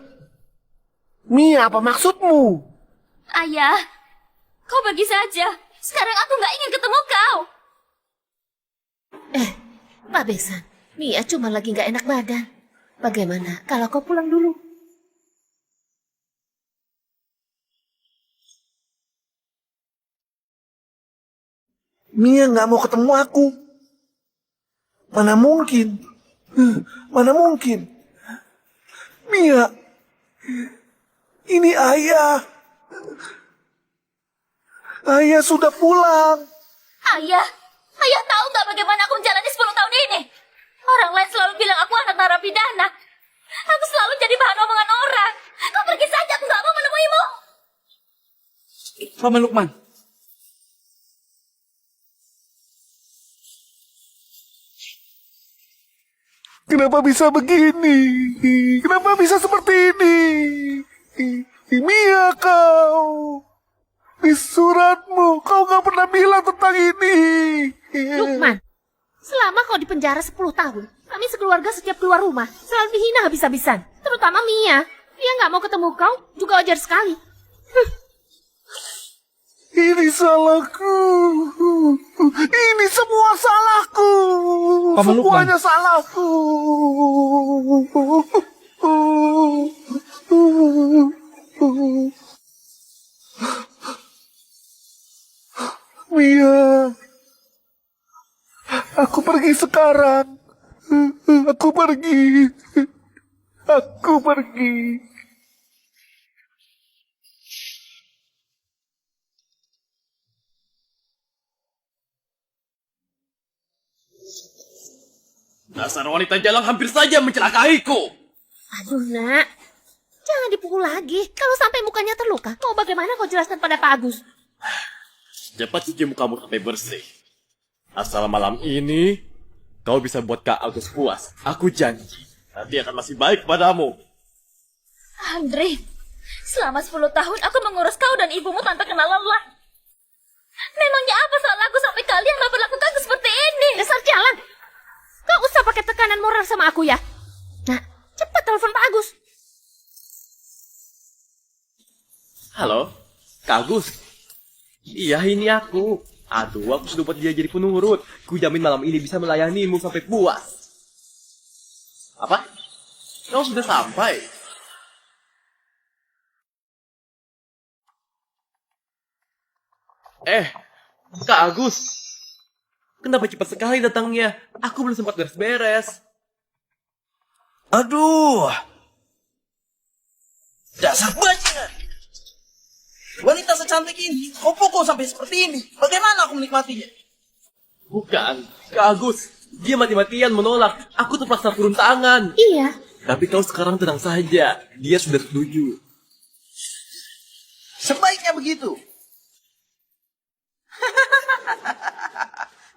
Mia, apa maksudmu? Ayah, kau pergi saja. Sekarang aku nggak ingin ketemu kau. Pak Beksan, Mia cuma lagi nggak enak badan. Bagaimana kalau kau pulang dulu? Mia nggak mau ketemu aku. Mana mungkin? Mana mungkin? Mia, ini ayah. Ayah sudah pulang. Ayah, ayah tahu nggak bagaimana aku menjalani 10 tahun ini? Orang lain selalu bilang aku anak narapidana. Aku selalu jadi bahan omongan orang. Kau pergi saja, aku nggak mau menemuimu. Paman Lukman. Kenapa bisa begini? Kenapa bisa seperti ini? Mia, kau. Di suratmu, kau gak pernah bilang tentang ini. Lukman, selama kau di penjara 10 tahun, kami sekeluarga setiap keluar rumah selalu dihina habis-habisan. Terutama Mia. Dia nggak mau ketemu kau, juga wajar sekali. Ini salahku. Ini semua salahku. Paman Lukman. Semuanya salahku. Mia, aku pergi sekarang. Aku pergi. Aku pergi. Dasar wanita jalan hampir saja mencelakaiku. Aduh nak, jangan dipukul lagi. Kalau sampai mukanya terluka, mau bagaimana kau jelaskan pada Pak Agus? Cepat cuci mukamu sampai bersih. Asal malam ini kau bisa buat Kak Agus puas. Aku janji, nanti akan masih baik padamu. Andre, selama 10 tahun aku mengurus kau dan ibumu tanpa kenal lelah. Memangnya apa salah aku sampai kalian memperlakukan aku seperti ini? Dasar jalan. Kau usah pakai tekanan moral sama aku ya. Nah, cepat telepon Pak Agus. Halo, Kak Agus. Iya, ini aku. Aduh, aku sudah buat dia jadi penurut. Ku jamin malam ini bisa melayanimu sampai puas. Apa? Kau sudah sampai? Kak Agus. Kenapa cepat sekali datangnya? Aku belum sempat beres-beres. Aduh. Dasar bajingan. Wanita secantik ini, kau pukul sampai seperti ini. Bagaimana aku menikmatinya? Bukan, Kak Agus. Dia mati-matian menolak. Aku terpaksa turun tangan. Iya. Tapi kau sekarang tenang saja. Dia sudah setuju. Sebaiknya begitu.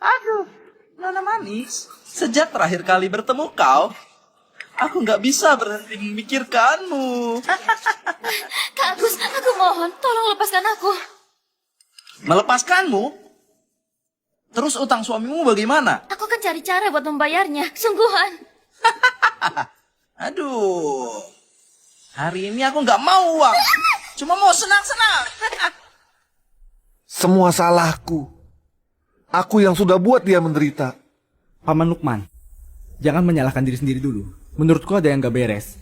Aduh, Nona manis. Sejak terakhir kali bertemu kau, aku nggak bisa berhenti memikirkanmu. Kak Agus, aku mohon, tolong lepaskan aku. Melepaskanmu? Terus utang suamimu bagaimana? Aku kan cari cara buat membayarnya, sungguhan. Aduh, hari ini aku nggak mau uang. Cuma mau senang-senang. Semua salahku. Aku yang sudah buat dia menderita. Paman Lukman, jangan menyalahkan diri sendiri dulu. Menurutku ada yang gak beres.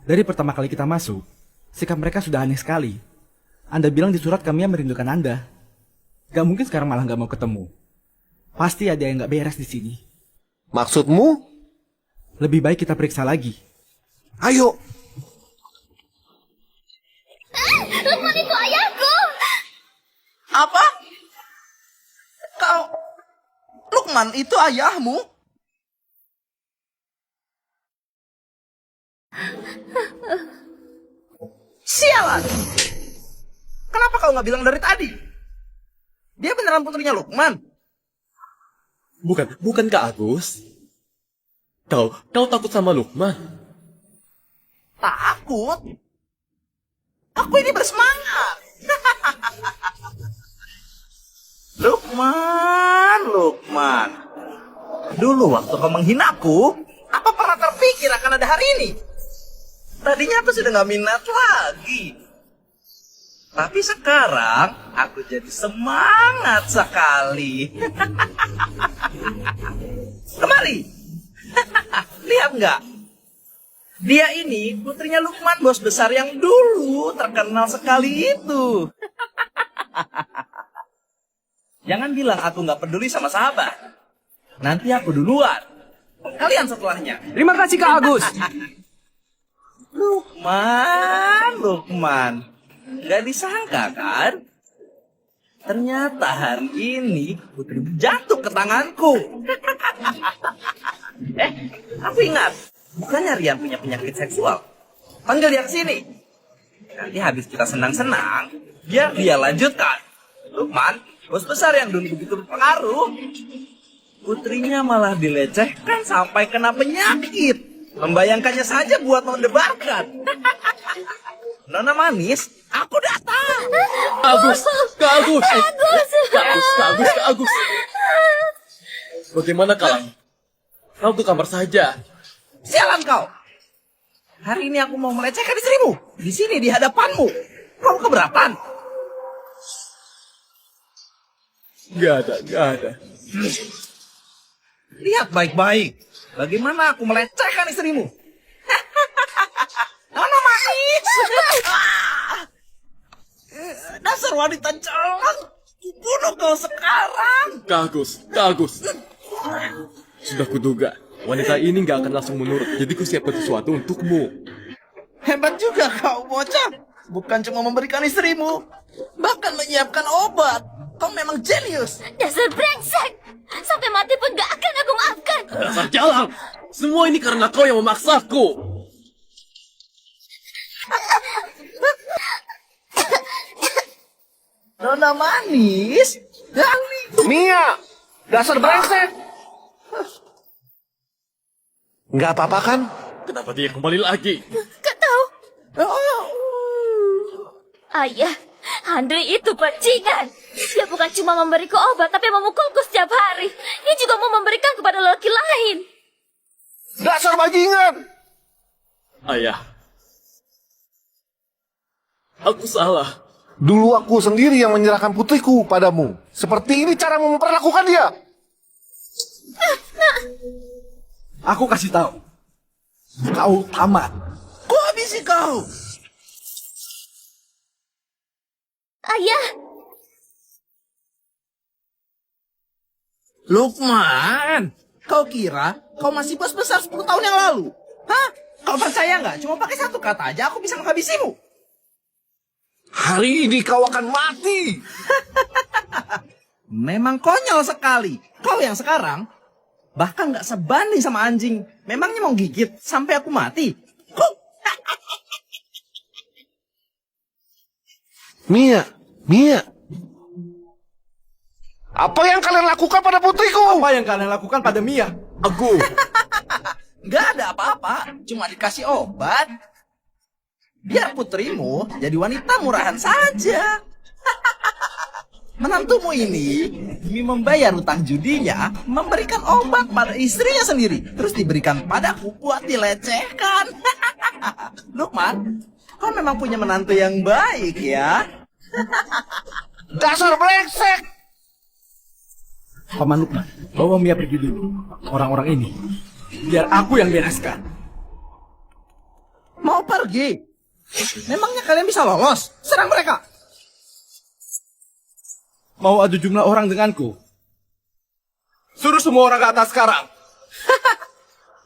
Dari pertama kali kita masuk, sikap mereka sudah aneh sekali. Anda bilang di surat kami yang merindukan Anda. Gak mungkin sekarang malah gak mau ketemu. Pasti ada yang gak beres di sini. Maksudmu? Lebih baik kita periksa lagi. Ayo. Lukman itu ayahku. Apa? Lukman itu ayahmu? Sialan! Kenapa kau nggak bilang dari tadi? Dia beneran putrinya Lukman? Bukan Kak Agus. Kau takut sama Lukman? Takut? Aku ini bersemangat. Lukman. Dulu waktu kau menghinaku, apa pernah terpikir akan ada hari ini? Tadinya aku sudah gak minat lagi. Tapi sekarang, aku jadi semangat sekali. Kemari. Lihat nggak? Dia ini putrinya Lukman, bos besar yang dulu terkenal sekali itu. Jangan bilang aku nggak peduli sama sahabat. Nanti aku duluan. Kalian setelahnya. Terima kasih Kak Agus. Lukman. Gak disangka kan? Ternyata hari ini putri jatuh ke tanganku. Aku ingat. Bukannya Rian punya penyakit seksual. Panggil dia ke sini. Nanti habis kita senang-senang, biar dia lanjutkan. Lukman, bos besar yang dulu begitu berpengaruh. Putrinya malah dilecehkan sampai kena penyakit. Membayangkannya saja buat mendebarkan. Nona manis, aku datang. Kak Agus. Bagaimana kalau kau ke kamar saja? Sialan kau. Hari ini aku mau melecehkan istrimu. Di sini di hadapanmu. Kau keberatan? Gak ada. Lihat baik-baik. Bagaimana aku melecehkan istrimu. Nona manis. Dasar wanita jalan. Bunuh kau sekarang. Kak Agus. Sudah kuduga. Wanita ini gak akan langsung menurut, jadi kusiapkan sesuatu untukmu. Hebat juga kau, bocah. Bukan cuma memberikan istrimu, bahkan menyiapkan obat. Kau memang jenius. Dasar brengsek. Sampai mati pun gak akan aku maafkan. Dasar jalang. Semua ini karena kau yang memaksaku. Nona manis. Gali. Mia, dasar brengsek. Nggak apa-apa kan? Kenapa dia kembali lagi? Gak tahu. Ayah, Andre itu bajingan. Dia bukan cuma memberiku obat, tapi memukulku setiap hari. Dia juga mau memberikan kepada lelaki lain. Dasar bajingan! Ayah, aku salah. Dulu aku sendiri yang menyerahkan putriku padamu. Seperti ini cara memperlakukan dia. Aku kasih tahu. Kau tamat. Ku habisi kau. Ayah. Lukman, kau kira kau masih bos besar 10 tahun yang lalu? Hah? Kau percaya nggak? Cuma pakai satu kata aja aku bisa menghabisimu. Hari ini kau akan mati. Memang konyol sekali. Kau yang sekarang bahkan nggak sebanding sama anjing. Memangnya mau gigit sampai aku mati? Mia. Apa yang kalian lakukan pada putriku? Apa yang kalian lakukan pada Mia? Aku. Nggak ada apa-apa. Cuma dikasih obat. Biar putrimu jadi wanita murahan saja. Menantumu ini demi membayar utang judinya memberikan obat pada istrinya sendiri, terus diberikan padaku buat dilecehkan. Lukman, kau memang punya menantu yang baik ya. Dasar brengsek! Paman Lukman, bawa Mia pergi dulu. Orang-orang ini biar aku yang bereskan. Mau pergi? Memangnya kalian bisa lolos? Serang mereka. Mau adu jumlah orang denganku? Suruh semua orang ke atas sekarang.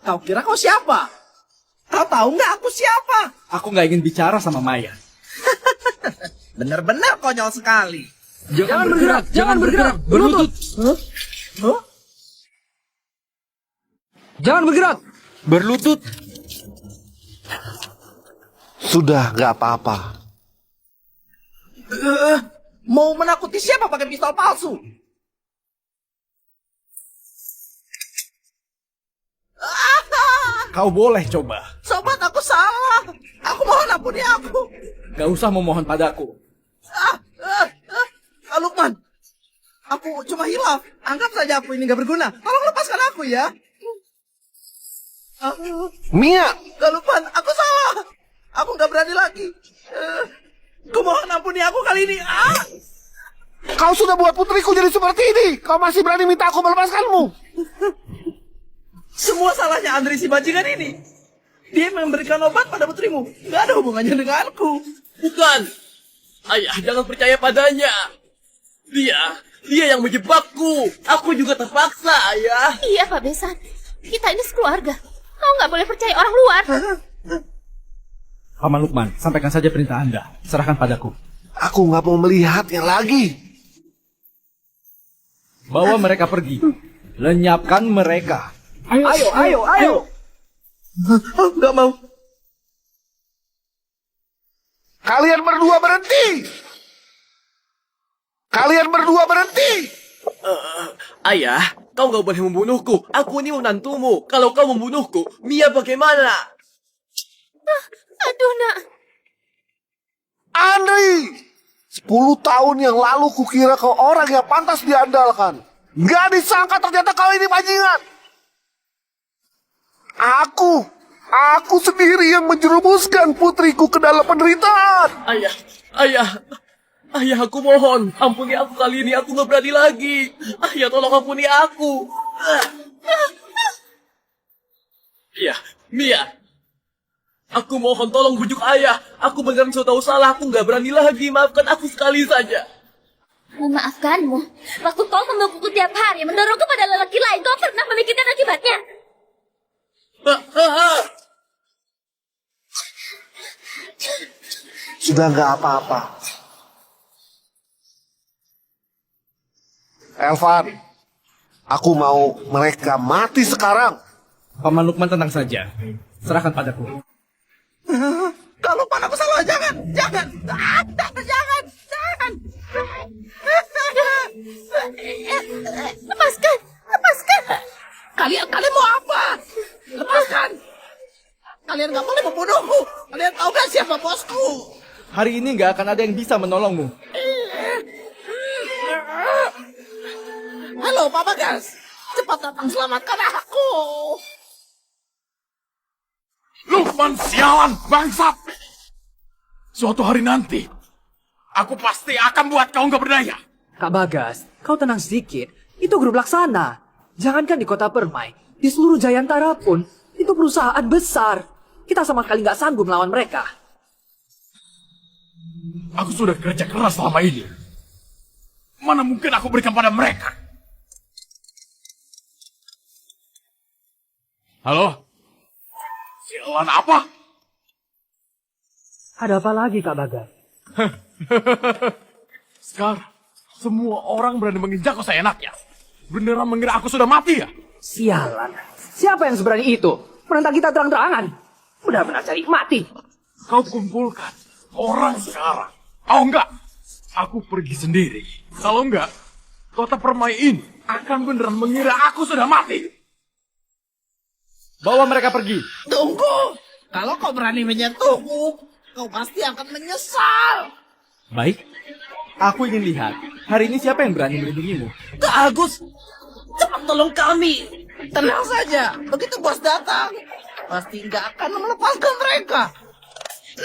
Kau kira kau siapa? Kau tahu nggak aku siapa? Aku nggak ingin bicara sama Maya. Benar-benar konyol sekali. Jangan bergerak. Berlutut. Huh? Jangan bergerak. Berlutut. Sudah, nggak apa-apa. Mau menakuti siapa pakai pistol palsu? Kau boleh coba. Sobat, aku salah. Aku mohon ampuni aku. Gak usah memohon padaku. Lukman, aku cuma hilaf. Anggap saja aku ini gak berguna. Tolong lepaskan aku ya. Mia! Lukman, aku salah. Aku gak berani lagi. Ku mohon ampuni aku kali ini. Kau sudah buat putriku jadi seperti ini. Kau masih berani minta aku melepaskanmu? Semua salahnya Andri si bajingan ini. Dia memberikan obat pada putrimu. Gak ada hubungannya denganku. Bukan. Ayah, jangan percaya padanya. Dia yang menjebakku. Aku juga terpaksa, Ayah. Iya, Pak Besan. Kita ini sekeluarga. Kau nggak boleh percaya orang luar. Paman Lukman, sampaikan saja perintah Anda. Serahkan padaku. Aku nggak mau melihatnya lagi. Bawa mereka pergi. Lenyapkan mereka. Ayo. Gak mau. Kalian berdua berhenti. Ayah, kau gak boleh membunuhku. Aku ini menantumu. Kalau kau membunuhku, Mia bagaimana? Aduh, nak. Andri, 10 tahun yang lalu kukira kau orang yang pantas diandalkan. Gak disangka ternyata kau ini bajingan. Aku sendiri yang menjerumuskan putriku ke dalam penderitaan. Ayah, aku mohon. Ampuni aku kali ini, aku gak berani lagi. Ayah, tolong ampuni aku. Mia. Aku mohon tolong bujuk ayah. Aku beneran sudah tahu salah, aku gak berani lagi. Maafkan aku sekali saja. Memaafkanmu. Waktu kau memukulku tiap hari, mendorongku pada lelaki lain, kau pernah memikirkan akibatnya? Sudah nggak apa-apa. Elvan, aku mau mereka mati sekarang. Paman Lukman, tenang saja. Serahkan padaku. Kalau aku salah, jangan. Lepaskan. Kalian mau apa? Lepaskan. Kalian gak boleh membunuhku. Kalian tahu gak siapa bosku? Hari ini nggak akan ada yang bisa menolongmu. Halo, Pak Bagas. Cepat datang selamatkan aku. Lukman, sialan, bangsat! Suatu hari nanti, aku pasti akan buat kau nggak berdaya. Kak Bagas, kau tenang sedikit. Itu grup laksana. Jangankan di kota Permai, di seluruh Jayantara pun, itu perusahaan besar. Kita sama sekali nggak sanggup melawan mereka. Aku sudah kerja keras selama ini. Mana mungkin aku berikan pada mereka? Halo? Sialan apa? Ada apa lagi, Kak Bagas? Sekarang, semua orang berani menginjakku seenaknya. Beneran mengira aku sudah mati ya? Sialan. Siapa yang seberani itu? Menentang kita terang-terangan. Benar-benar cari mati. Kau kumpulkan orang sekarang. Oh enggak, aku pergi sendiri. Kalau enggak, kota Permai ini akan beneran mengira aku sudah mati. Bawa mereka pergi. Tunggu. Kalau kau berani menyentuhku, kau pasti akan menyesal. Baik. Aku ingin lihat, hari ini siapa yang berani melindungimu? Kak Agus, cepat tolong kami. Tenang saja, begitu bos datang, pasti nggak akan melepaskan mereka.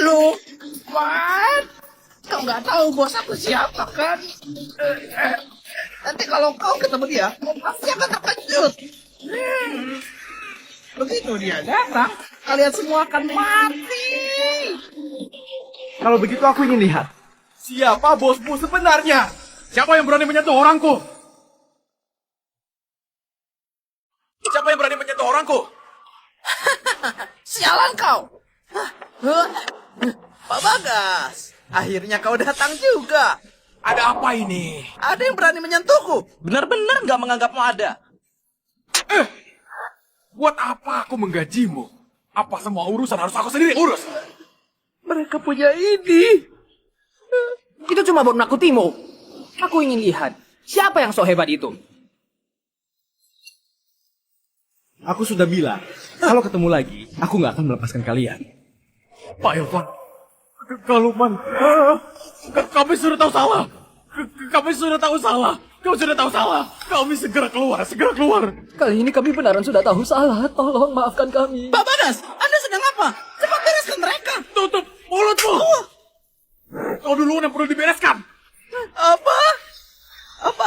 Lukman, kau nggak tahu bos aku siapa kan? Nanti kalau kau ketemu dia, kau pasti akan terkejut. Begitu dia datang, kalian semua akan mati. Kalau begitu aku ingin lihat, siapa bosmu sebenarnya? Siapa yang berani menyentuh orangku? Siapa yang berani menyentuh orangku? Sialan kau. Pak Bagas, akhirnya kau datang juga. Ada apa ini? Ada yang berani menyentuhku. Benar-benar nggak menganggapmu ada. Buat apa aku menggajimu? Apa semua urusan harus aku sendiri urus? Mereka punya ini. Itu cuma buat menakutimu. Aku ingin lihat, siapa yang so hebat itu? Aku sudah bilang, kalau ketemu lagi, aku nggak akan melepaskan kalian. Pak Irfan, Kak Lukman, kami sudah tahu salah. Kami sudah tahu salah. Kau sudah tahu salah. Kami segera keluar, segera keluar. Kali ini kami benaran sudah tahu salah. Tolong maafkan kami. Pak Bagas, Anda sedang apa? Cepat bereskan mereka. Tutup mulutmu. Kau duluan yang perlu dibereskan. Apa?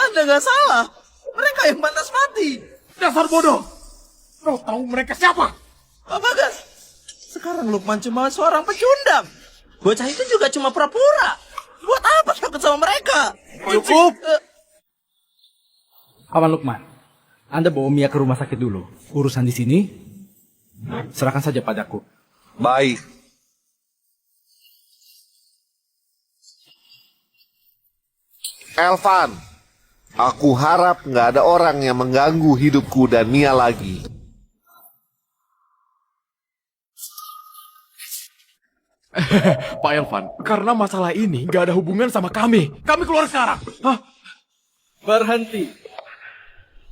Anda nggak salah. Mereka yang pantas mati. Dasar bodoh. Kau tahu mereka siapa? Pak Bagas, sekarang Lukman cuma seorang pecundang. Bocah itu juga cuma pura-pura. Buat apa takut sama mereka? Cukup. Paman Lukman, Anda bawa Mia ke rumah sakit dulu. Urusan di sini, serahkan saja padaku. Baik. Elvan, aku harap nggak ada orang yang mengganggu hidupku dan Mia lagi. Pak Elvan, karena masalah ini gak ada hubungan sama kami. Kami keluar sekarang. Hah? Berhenti.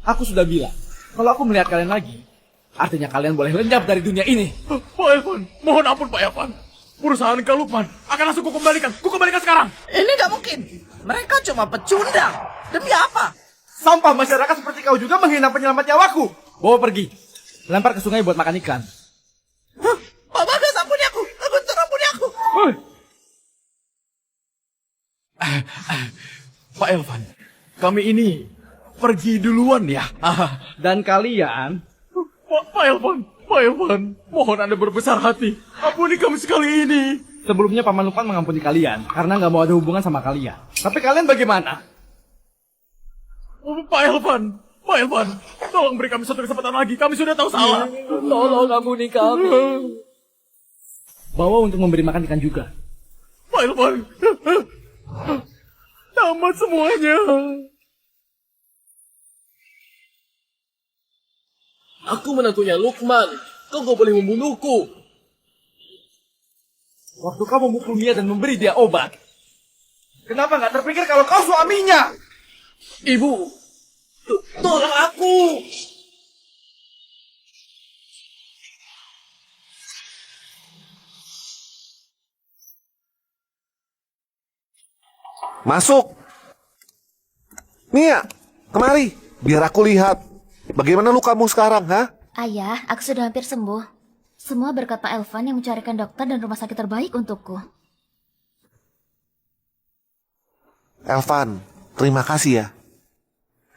Aku sudah bilang, kalau aku melihat kalian lagi, artinya kalian boleh lenyap dari dunia ini. Pak Elvan, mohon ampun Pak Elvan. Perusahaan Kak Lukman akan langsung kukembalikan. Kukembalikan sekarang. Ini nggak mungkin. Mereka cuma pecundang. Demi apa? Sampah masyarakat seperti kau juga menghina penyelamat nyawaku. Bawa pergi. Lempar ke sungai buat makan ikan. Pak Bagas, ampuni aku. Ampuni aku. Pak Elvan, kami ini pergi duluan ya. Dan kalian... Pak Elvan, mohon Anda berbesar hati. Ampuni kami sekali ini. Sebelumnya Paman Lukman mengampuni kalian karena nggak mau ada hubungan sama kalian. Tapi kalian bagaimana? Pak Elvan, tolong beri kami satu kesempatan lagi. Kami sudah tahu salah. Tolong ampuni kami. Bawa untuk memberi makan ikan juga. Pak Elvan, tamat semuanya. Aku menantunya Lukman. Kau gak boleh membunuhku. Waktu kau memukul Mia dan memberi dia obat, kenapa nggak terpikir kalau kau suaminya? Ibu, tolong aku. Masuk. Mia, kemari. Biar aku lihat. Bagaimana lukamu sekarang, ha? Ayah, aku sudah hampir sembuh. Semua berkat Pak Elvan yang mencarikan dokter dan rumah sakit terbaik untukku. Elvan, terima kasih ya.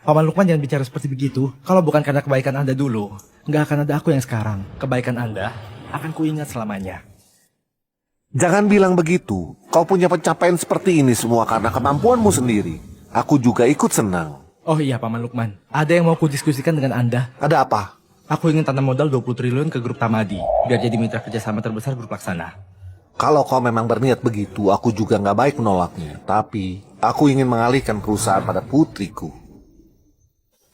Paman Lukman jangan bicara seperti begitu. Kalau bukan karena kebaikan Anda dulu, nggak akan ada aku yang sekarang. Kebaikan Anda akan kuingat selamanya. Jangan bilang begitu. Kau punya pencapaian seperti ini semua karena kemampuanmu sendiri. Aku juga ikut senang. Oh iya Paman Lukman, ada yang mau kudiskusikan dengan Anda. Ada apa? Aku ingin tanam modal 20 triliun ke grup Tamadi, biar jadi mitra kerjasama terbesar grup Laksana. Kalau kau memang berniat begitu, aku juga nggak baik menolaknya. Tapi, aku ingin mengalihkan perusahaan pada putriku.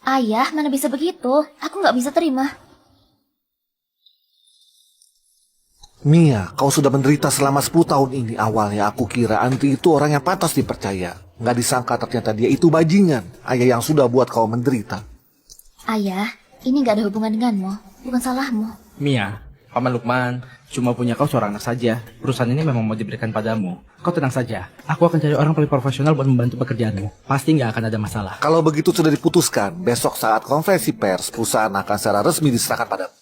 Ayah, mana bisa begitu? Aku nggak bisa terima. Mia, kau sudah menderita selama 10 tahun ini. Awalnya aku kira Andri itu orang yang pantas dipercaya. Nggak disangka ternyata dia itu bajingan. Ayah yang sudah buat kau menderita. Ayah, ini nggak ada hubungan denganmu. Bukan salahmu. Mia, Paman Lukman cuma punya kau seorang anak saja. Perusahaan ini memang mau diberikan padamu. Kau tenang saja. Aku akan cari orang paling profesional buat membantu pekerjaanmu. Pasti nggak akan ada masalah. Kalau begitu sudah diputuskan, besok saat konferensi pers, perusahaan akan secara resmi diserahkan padamu.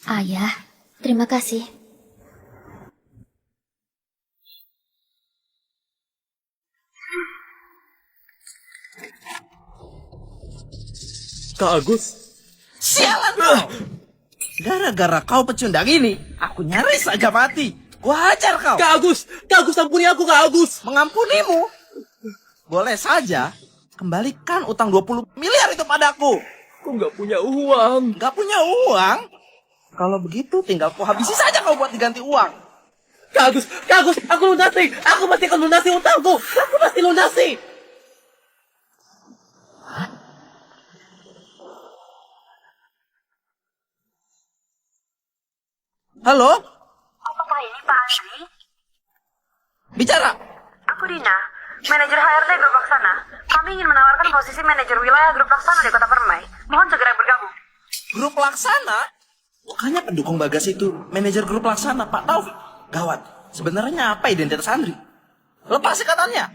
Ayah, terima kasih. Kak Agus. Sialan kau! Gara-gara kau pecundang ini, aku nyaris saja mati. Gua hajar kau. Kak Agus ampuni aku Kak Agus. Mengampunimu? Boleh saja. Kembalikan utang 20 miliar itu padaku. Aku nggak punya uang. Nggak punya uang? Kalau begitu tinggal kau habisi saja kau buat diganti uang. Kak Agus, aku lunasi. Aku pasti akan lunasi utangku. Aku pasti lunasi. Halo? Apakah ini Pak Andri? Bicara. Aku Dina, manajer HRD Grup Laksana. Kami ingin menawarkan posisi manajer wilayah Grup Laksana di Kota Permai. Mohon segera bergabung. Grup Laksana? Bukannya pendukung Bagas itu manajer Grup Laksana, Pak Taufik. Gawat, sebenarnya apa identitas Andri? Lepas ikatannya.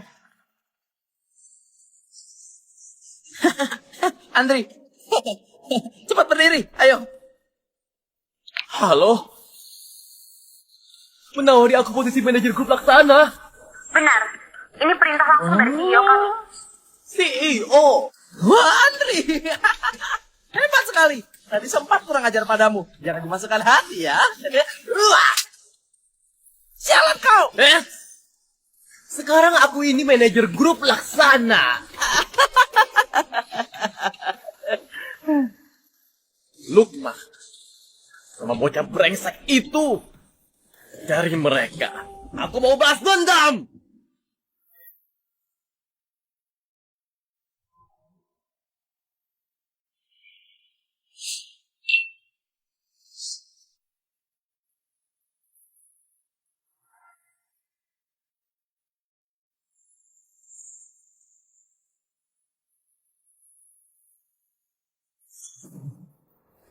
Andri, cepat berdiri, ayo. Halo? Menawari aku posisi manajer Grup Laksana. Benar, ini perintah langsung dari CEO kami. CEO. Wah, Andri. Hebat sekali. Tadi sempat kurang ajar padamu. Jangan dimasukkan hati ya. Wah. Sialan kau. Sekarang aku ini manajer grup Laksana. Lukman sama bocah brengsek itu. Dari mereka, aku mau balas dendam.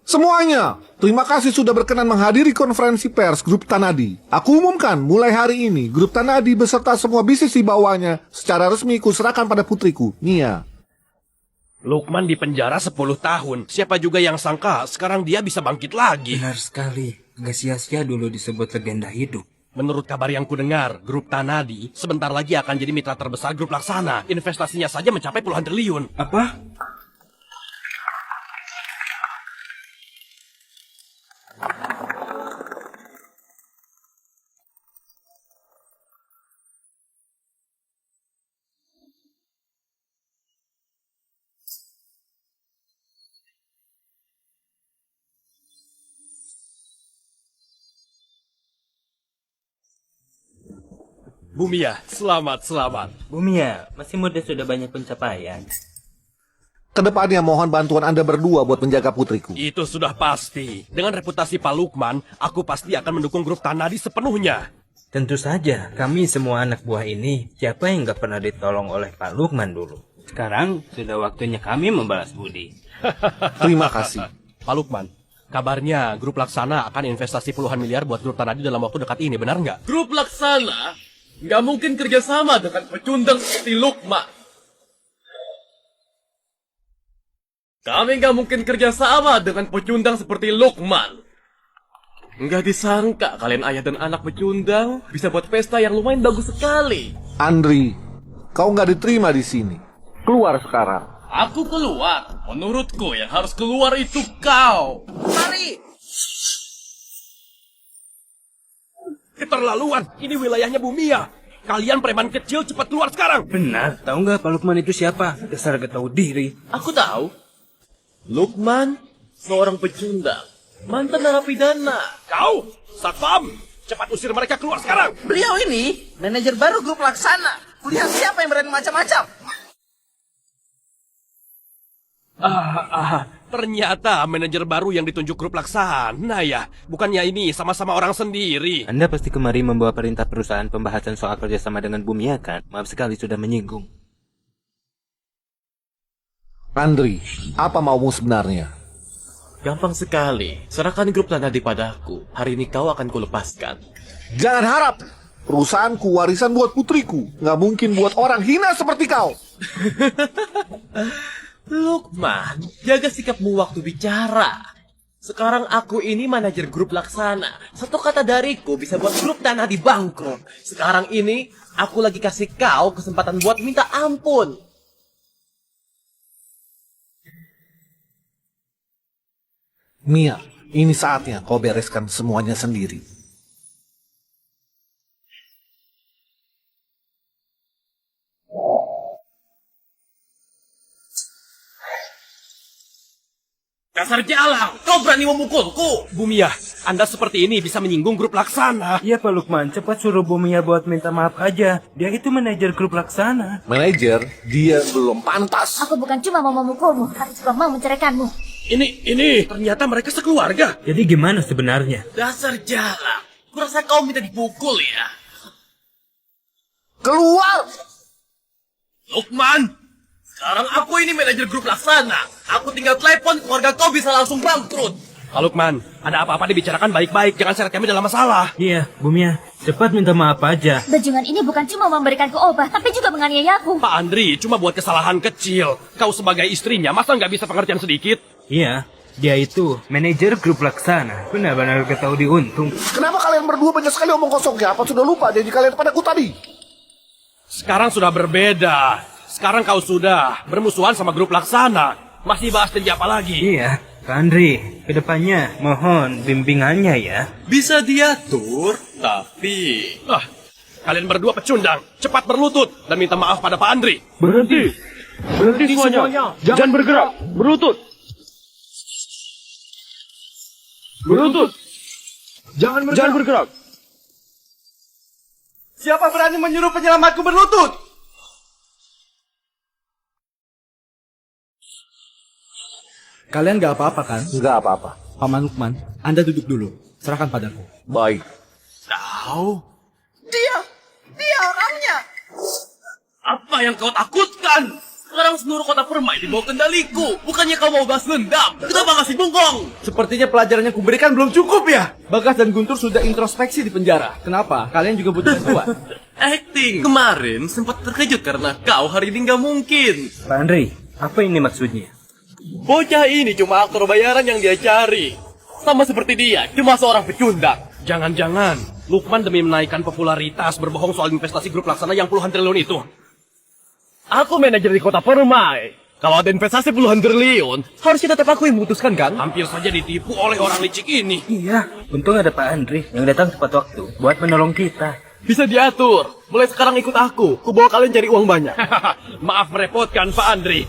Semuanya, terima kasih sudah berkenan menghadiri konferensi pers Grup Tanadi. Aku umumkan, mulai hari ini, Grup Tanadi beserta semua bisnis di bawahnya secara resmi kuserahkan pada putriku, Nia. Lukman di penjara 10 tahun. Siapa juga yang sangka sekarang dia bisa bangkit lagi. Benar sekali. Gak sia-sia dulu disebut legenda hidup. Menurut kabar yang kudengar, Grup Tanadi sebentar lagi akan jadi mitra terbesar Grup Laksana. Investasinya saja mencapai puluhan triliun. Apa? Bumia, selamat. Bumia, masih muda sudah banyak pencapaian. Kedepannya mohon bantuan Anda berdua buat menjaga putriku. Itu sudah pasti. Dengan reputasi Pak Lukman, aku pasti akan mendukung Grup Tanadi sepenuhnya. Tentu saja, kami semua anak buah ini, siapa yang gak pernah ditolong oleh Pak Lukman dulu. Sekarang sudah waktunya kami membalas budi. Terima kasih. Pak Lukman, kabarnya Grup Laksana akan investasi puluhan miliar buat Grup Tanadi dalam waktu dekat ini, benar nggak? Grup Laksana nggak mungkin kerjasama dengan pecundang seperti Lukman. Kami nggak mungkin kerjasama dengan pecundang seperti Lukman. Nggak disangka kalian ayah dan anak pecundang bisa buat pesta yang lumayan bagus sekali. Andri, kau nggak diterima di sini. Keluar sekarang. Aku keluar. Menurutku yang harus keluar itu kau. Mari. Keterlaluan, ini wilayahnya Bumia. Kalian preman kecil cepat keluar sekarang. Benar, tahu nggak Pak Lukman itu siapa? Dasar gak tahu diri. Aku tahu. Lukman, seorang pecundang, mantan narapidana. Kau, Satpam, cepat usir mereka keluar sekarang. Beliau ini manajer baru Grup Laksana. Lihat siapa yang berani macam-macam. Ternyata manajer baru yang ditunjuk Grup Laksana ya. Bukannya ini sama-sama orang sendiri. Anda pasti kemari membawa perintah perusahaan pembahasan soal kerjasama dengan Bumia kan? Maaf sekali sudah menyinggung. Andri, apa maumu sebenarnya? Gampang sekali. Serahkan Grup Tanadi padaku. Hari ini kau akan kulepaskan. Jangan harap. Perusahaanku warisan buat putriku. Nggak mungkin buat orang hina seperti kau. Lukman, jaga sikapmu waktu bicara. Sekarang aku ini manajer Grup Laksana. Satu kata dariku bisa buat Grup Tanadi bangkrut. Sekarang ini, aku lagi kasih kau kesempatan buat minta ampun. Mia, ini saatnya kau bereskan semuanya sendiri. Dasar jalang, kau berani memukulku. Bumia, Anda seperti ini bisa menyinggung Grup Laksana. Iya Pak Lukman, cepat suruh Bumia buat minta maaf aja. Dia itu manajer Grup Laksana. Manajer, dia belum pantas. Aku bukan cuma mau memukulmu, tapi juga mau menceraikanmu. Ini, ternyata mereka sekeluarga. Jadi gimana sebenarnya? Dasar jalang, kurasa kau minta dipukul ya. Keluar! Lukman, sekarang aku ini manajer Grup Laksana. Aku tinggal telepon, keluarga kau bisa langsung bangkrut. Pak Lukman, ada apa-apa dibicarakan baik-baik. Jangan seret kami dalam masalah. Iya, Bumia, cepat minta maaf aja. Bajingan ini bukan cuma memberikanku obat, tapi juga menganiaya aku. Pak Andri, cuma buat kesalahan kecil. Kau sebagai istrinya, masa nggak bisa pengertian sedikit? Iya, dia itu manajer Grup Laksana. Benar-benar ketahui diuntung. Kenapa kalian berdua banyak sekali omong kosong ya? Apa sudah lupa janji kalian padaku tadi? Sekarang sudah berbeda. sekarang kau sudah bermusuhan sama grup Laksana. Masih bahas janji apa lagi? Iya, Pak Andri, kedepannya mohon bimbingannya ya. Bisa diatur, tapi... Kalian berdua pecundang, cepat berlutut dan minta maaf pada Pak Andri. Berhenti! Berhenti semuanya! Jangan bergerak! Berlutut! Berlutut! Jangan bergerak! Siapa berani menyuruh penyelamatku berlutut? Kalian gak apa-apa kan? Nggak apa-apa. Paman Lukman, Anda duduk dulu. Serahkan padaku. Baik. Tahu? Dia orangnya. Apa yang kau takutkan? Sekarang seluruh kota Permai di bawah kendaliku. Bukannya kau mau balas dendam? Kenapa masih bungkung? Sepertinya pelajaran yang kuberikan belum cukup ya? Bagas dan Guntur sudah introspeksi di penjara. Kenapa? Kalian juga butuh bantuan. Acting. Kemarin sempat terkejut karena kau hari ini nggak mungkin. Pak Andri, apa ini maksudnya? Bocah ini cuma aktor bayaran yang dia cari. Sama seperti dia, cuma seorang pecundang. Jangan-jangan Lukman demi menaikkan popularitas berbohong soal investasi grup Laksana yang puluhan triliun itu. Aku manajer di kota Permai. Kalau ada investasi puluhan triliun, harusnya tetap aku yang memutuskan kan? Hampir saja ditipu oleh orang licik ini. Iya, untung ada Pak Andri yang datang tepat waktu buat menolong kita. Bisa diatur. Mulai sekarang ikut aku. Ku bawa kalian cari uang banyak. Maaf merepotkan Pak Andri.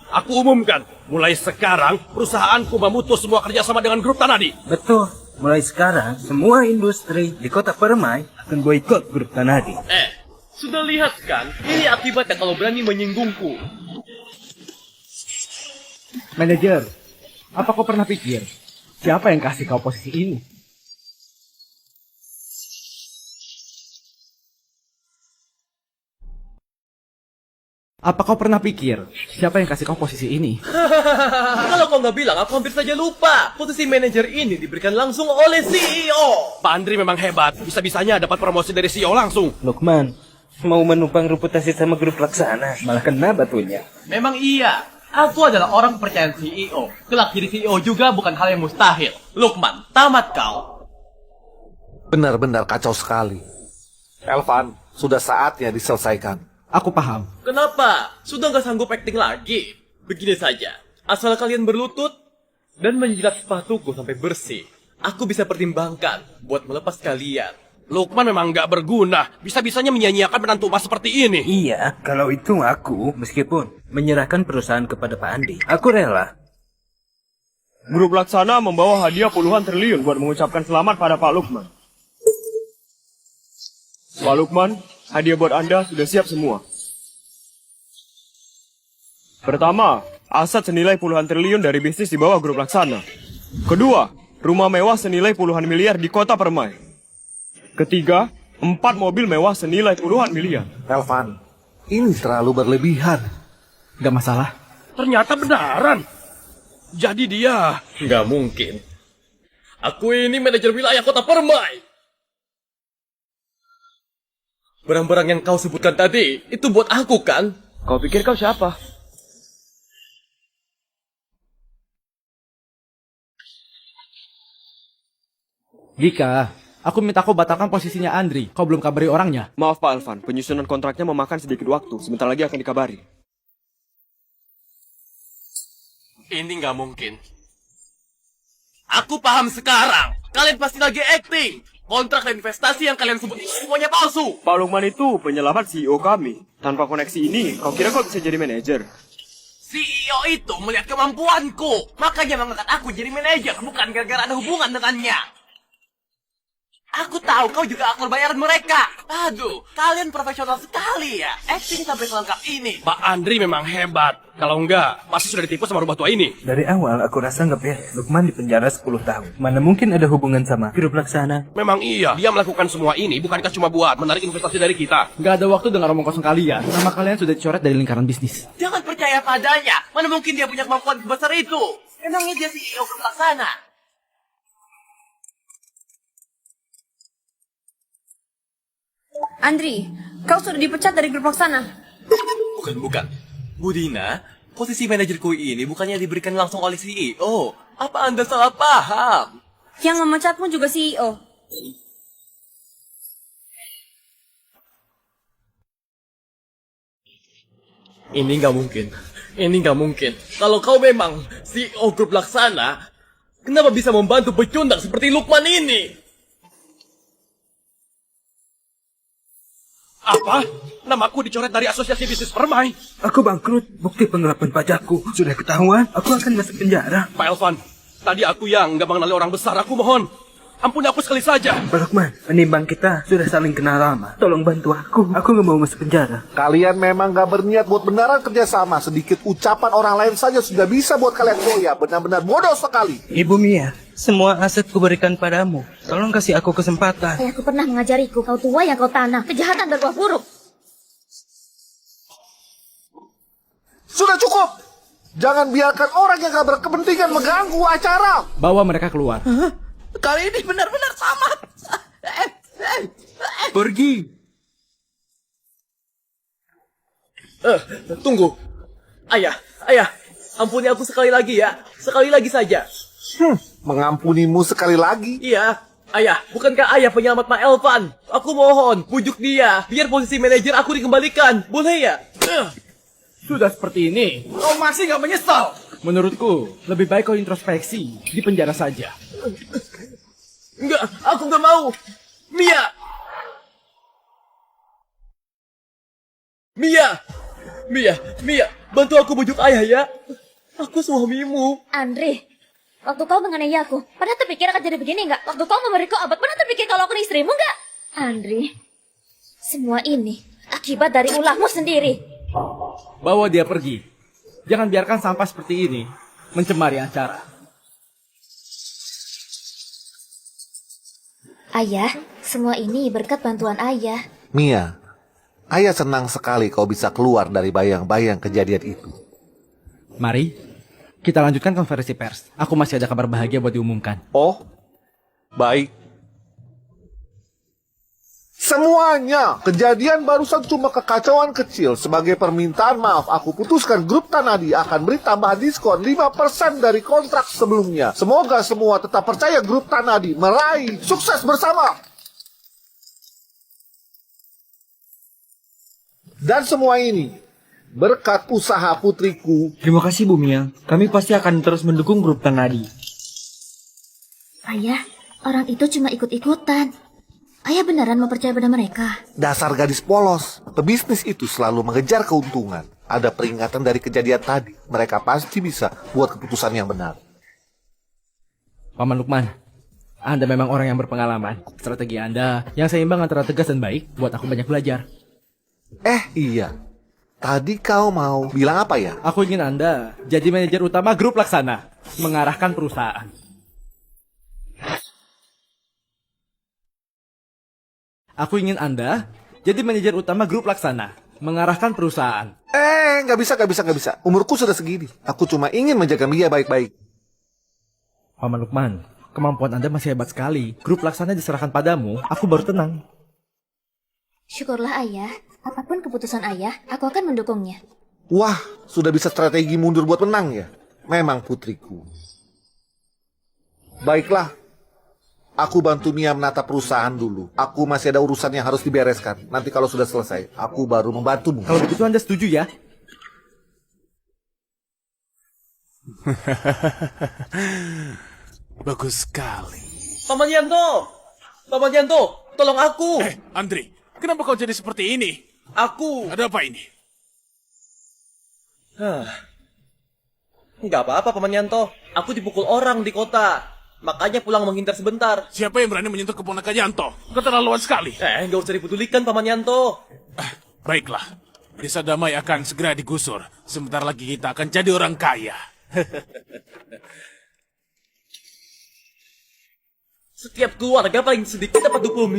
Aku umumkan, mulai sekarang perusahaanku memutus semua kerjasama dengan grup Tanadi. Betul, mulai sekarang semua industri di kota Permai akan boikot grup Tanadi. Sudah lihat kan? Ini akibatnya kalau berani menyinggungku. Manajer, apa kau pernah pikir siapa yang kasih kau posisi ini? Apa kau pernah pikir siapa yang kasih kau posisi ini? Kalau kau nggak bilang, aku hampir saja lupa. Posisi manajer ini diberikan langsung oleh CEO. Pak Andri memang hebat, bisa-bisanya dapat promosi dari CEO langsung. Lukman, mau menumpang reputasi sama grup Laksana, malah kena batunya. Memang iya. Aku adalah orang kepercayaan CEO. Kelak jadi CEO juga bukan hal yang mustahil. Lukman, tamat kau. Benar-benar kacau sekali. Elvan, sudah saatnya diselesaikan. Aku paham. Kenapa? Sudah nggak sanggup acting lagi? Begini saja. Asal kalian berlutut dan menjilat sepatuku sampai bersih, aku bisa pertimbangkan buat melepas kalian. Lukman memang nggak berguna. Bisa-bisanya menyia-nyiakan menantu emas seperti ini. Iya, kalau itu aku, meskipun menyerahkan perusahaan kepada Pak Andi, aku rela. Grup Laksana membawa hadiah puluhan triliun buat mengucapkan selamat pada Pak Lukman. Pak Lukman, hadiah buat Anda sudah siap semua. Pertama, aset senilai puluhan triliun dari bisnis di bawah grup Laksana. Kedua, rumah mewah senilai puluhan miliar di kota Permai. Ketiga, 4 mobil mewah senilai puluhan miliar. Elvan, ini terlalu berlebihan. Gak masalah. Ternyata benaran. Jadi dia... Nggak mungkin. Aku ini manajer wilayah kota Permai. Barang-barang yang kau sebutkan tadi, itu buat aku kan? Kau pikir kau siapa? Jika aku minta kau batalkan posisinya Andri, kau belum kabari orangnya. Maaf Pak Elvan, penyusunan kontraknya memakan sedikit waktu. Sebentar lagi akan dikabari. Ini nggak mungkin. Aku paham sekarang. Kalian pasti lagi acting. Kontrak dan investasi yang kalian sebut itu semuanya palsu. Pak Lukman itu penyelamat CEO kami. Tanpa koneksi ini, kau kira kau bisa jadi manajer? CEO itu melihat kemampuanku. Makanya mengangkat aku jadi manajer. Bukan gara-gara ada hubungan dengannya. Aku tahu kau juga aktor bayaran mereka. Aduh, kalian profesional sekali ya. Acting sampai selengkap ini. Pak Andri memang hebat. Kalau enggak, pasti sudah ditipu sama rubah tua ini. Dari awal aku rasa nggak beres. Lukman di penjara 10 tahun. Mana mungkin ada hubungan sama grup Laksana? Memang iya, dia melakukan semua ini bukankah cuma buat menarik investasi dari kita? Gak ada waktu dengan omong kosong kalian. Nama kalian sudah dicoret dari lingkaran bisnis. Jangan percaya padanya. Mana mungkin dia punya kemampuan sebesar itu. Emangnya dia CEO grup Laksana? Andri, kau sudah dipecat dari grup Laksana. Bukan. Budina, posisi manajerku ini bukannya diberikan langsung oleh CEO. Apa Anda salah paham? Yang memecatmu juga CEO. Ini nggak mungkin. Ini nggak mungkin. Kalau kau memang CEO grup Laksana, kenapa bisa membantu pecundang seperti Lukman ini? Apa? Namaku dicoret dari asosiasi bisnis permai. Aku bangkrut. Bukti penggelapan pajakku sudah ketahuan. Aku akan masuk penjara. Pak Elvan, tadi aku yang nggak mengenali orang besar. Aku mohon, ampuni aku sekali saja. Pak Lukman, menimbang kita sudah saling kenal lama. Tolong bantu aku. Aku nggak mau masuk penjara. Kalian memang gak berniat buat beneran kerjasama. Sedikit ucapan orang lain saja sudah bisa buat kalian goyah. Benar-benar bodoh sekali. Ibu Mia, semua aset kuberikan padamu. Tolong kasih aku kesempatan. Ayahku pernah mengajariku, kau tua yang kau tanam. Kejahatan berbuah buruk. Sudah cukup. Jangan biarkan orang yang gak berkepentingan mengganggu acara. Bawa mereka keluar. Kali ini benar-benar tamat. Pergi. Tunggu. Ayah, ampuni aku sekali lagi ya. Sekali lagi saja. Mengampunimu sekali lagi? Iya. Ayah, bukankah ayah penyelamat Pak Elvan? Aku mohon, pujuk dia. Biar posisi manajer aku dikembalikan. Boleh ya? Sudah seperti ini, Kau masih nggak menyesal? menurutku lebih baik kau introspeksi di penjara saja. Enggak, aku nggak mau. Mia, bantu aku bujuk ayah ya. Aku suamimu. Andre, waktu kau menganiaya aku, pernah terpikir akan jadi begini nggak? Waktu kau memberiku obat, pernah terpikir kalau aku istrimu nggak? Andre, semua ini akibat dari ulahmu sendiri. Bawa dia pergi. Jangan biarkan sampah seperti ini mencemari acara. Ayah, semua ini berkat bantuan ayah. Mia, ayah senang sekali kau bisa keluar dari bayang-bayang kejadian itu. Mari, kita lanjutkan konferensi pers. Aku masih ada kabar bahagia buat diumumkan. Oh, baik. Semuanya, kejadian barusan cuma kekacauan kecil. Sebagai permintaan maaf, aku putuskan grup Tanadi akan beri tambahan diskon 5% dari kontrak sebelumnya. Semoga semua tetap percaya grup Tanadi meraih sukses bersama. Dan semua ini berkat usaha putriku. Terima kasih Bu Mia. Kami pasti akan terus mendukung grup Tanadi. Ayah, orang itu cuma ikut-ikutan. Ayah beneran mau percaya pada mereka? Dasar gadis polos. Pebisnis itu selalu mengejar keuntungan. Ada peringatan dari kejadian tadi. Mereka pasti bisa buat keputusan yang benar. Paman Lukman, Anda memang orang yang berpengalaman. Strategi Anda yang seimbang antara tegas dan baik buat aku banyak belajar. Iya. Tadi kau mau bilang apa ya? Aku ingin Anda jadi manajer utama grup Laksana, mengarahkan perusahaan. Aku ingin Anda jadi manajer utama grup Laksana, mengarahkan perusahaan. Nggak bisa. Umurku sudah segini. Aku cuma ingin menjaga Mia baik-baik. Paman Lukman, kemampuan Anda masih hebat sekali. Grup Laksana diserahkan padamu, aku baru tenang. Syukurlah ayah. Apapun keputusan ayah, aku akan mendukungnya. Wah, sudah bisa strategi mundur buat menang ya? Memang putriku. Baiklah. Aku bantu Mia menata perusahaan dulu. Aku masih ada urusan yang harus dibereskan. Nanti kalau sudah selesai, aku baru membantumu. Kalau begitu Anda setuju ya? Bagus sekali. Paman Yanto, tolong aku. Andri, kenapa kau jadi seperti ini? Ada apa ini? Nggak apa-apa, Paman Yanto. Aku dipukul orang di kota. Makanya pulang menghindar sebentar. Siapa yang berani menyentuh keponakan Yanto? Keterlaluan sekali. Nggak usah dipedulikan, Paman Yanto. Baiklah, Desa Damai akan segera digusur. Sebentar lagi kita akan jadi orang kaya. Setiap keluarga paling sedikit dapat 20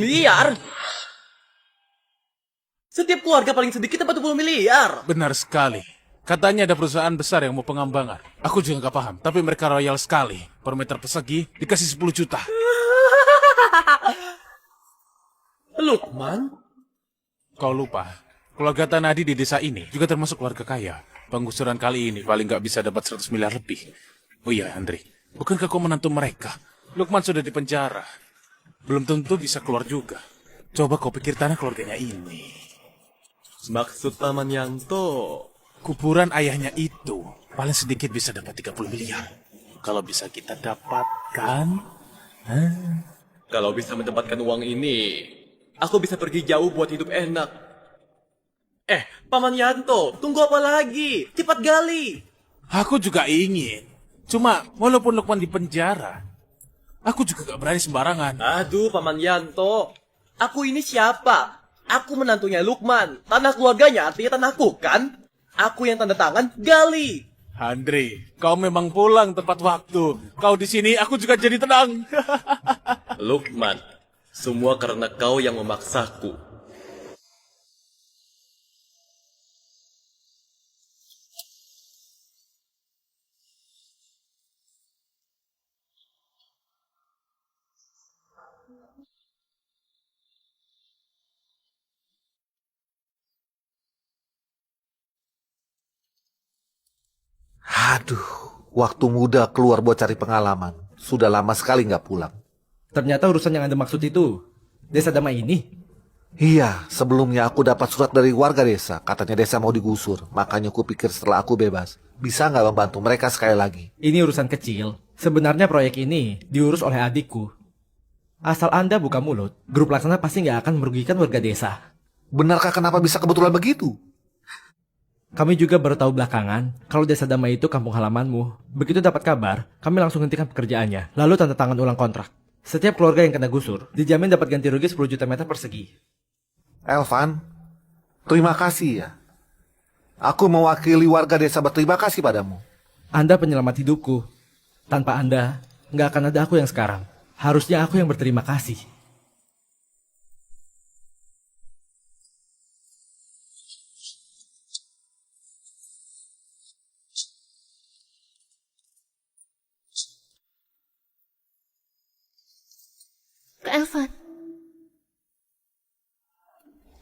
miliar. Benar sekali. Katanya ada perusahaan besar yang mau pengembangan. Aku juga nggak paham, tapi mereka royal sekali. Per meter persegi dikasih 10 juta. Lukman? Kau lupa, keluarga Tanadi di desa ini juga termasuk keluarga kaya. Penggusuran kali ini paling nggak bisa dapat 100 miliar lebih. Oh iya, Andri, bukankah kau menantu mereka? Lukman sudah di penjara. Belum tentu bisa keluar juga. Coba kau pikir tanah keluarganya ini. Maksud Paman Yanto, Kuburan ayahnya itu paling sedikit bisa dapat 30 miliar. Kalau bisa kita dapatkan... Kalau bisa mendapatkan uang ini, aku bisa pergi jauh buat hidup enak. Paman Yanto, tunggu apa lagi? Cepat gali. Aku juga ingin. Cuma walaupun Lukman di penjara, aku juga gak berani sembarangan. Aduh, Paman Yanto. Aku ini siapa? Aku menantunya Lukman. Tanah keluarganya artinya tanahku, kan? Aku yang tanda tangan, gali. Andre, kau memang pulang tepat waktu. Kau di sini, aku juga jadi tenang. Lukman, semua karena kau yang memaksaku. Aduh, waktu muda keluar buat cari pengalaman. Sudah lama sekali nggak pulang. Ternyata urusan yang Anda maksud itu desa damai ini. Iya, sebelumnya aku dapat surat dari warga desa. Katanya desa mau digusur. Makanya aku pikir setelah aku bebas, bisa nggak membantu mereka sekali lagi. Ini urusan kecil. Sebenarnya proyek ini diurus oleh adikku. Asal Anda buka mulut, grup laksana pasti nggak akan merugikan warga desa. Benarkah kenapa bisa kebetulan begitu? Kami juga baru tahu belakangan kalau desa damai itu kampung halamanmu. Begitu dapat kabar, kami langsung hentikan pekerjaannya. Lalu tanda tangan ulang kontrak. Setiap keluarga yang kena gusur dijamin dapat ganti rugi 10 juta meter persegi. Elvan, terima kasih ya. Aku mewakili warga desa berterima kasih padamu. Anda penyelamat hidupku. Tanpa Anda, nggak akan ada aku yang sekarang. Harusnya aku yang berterima kasih. Kak Elvan,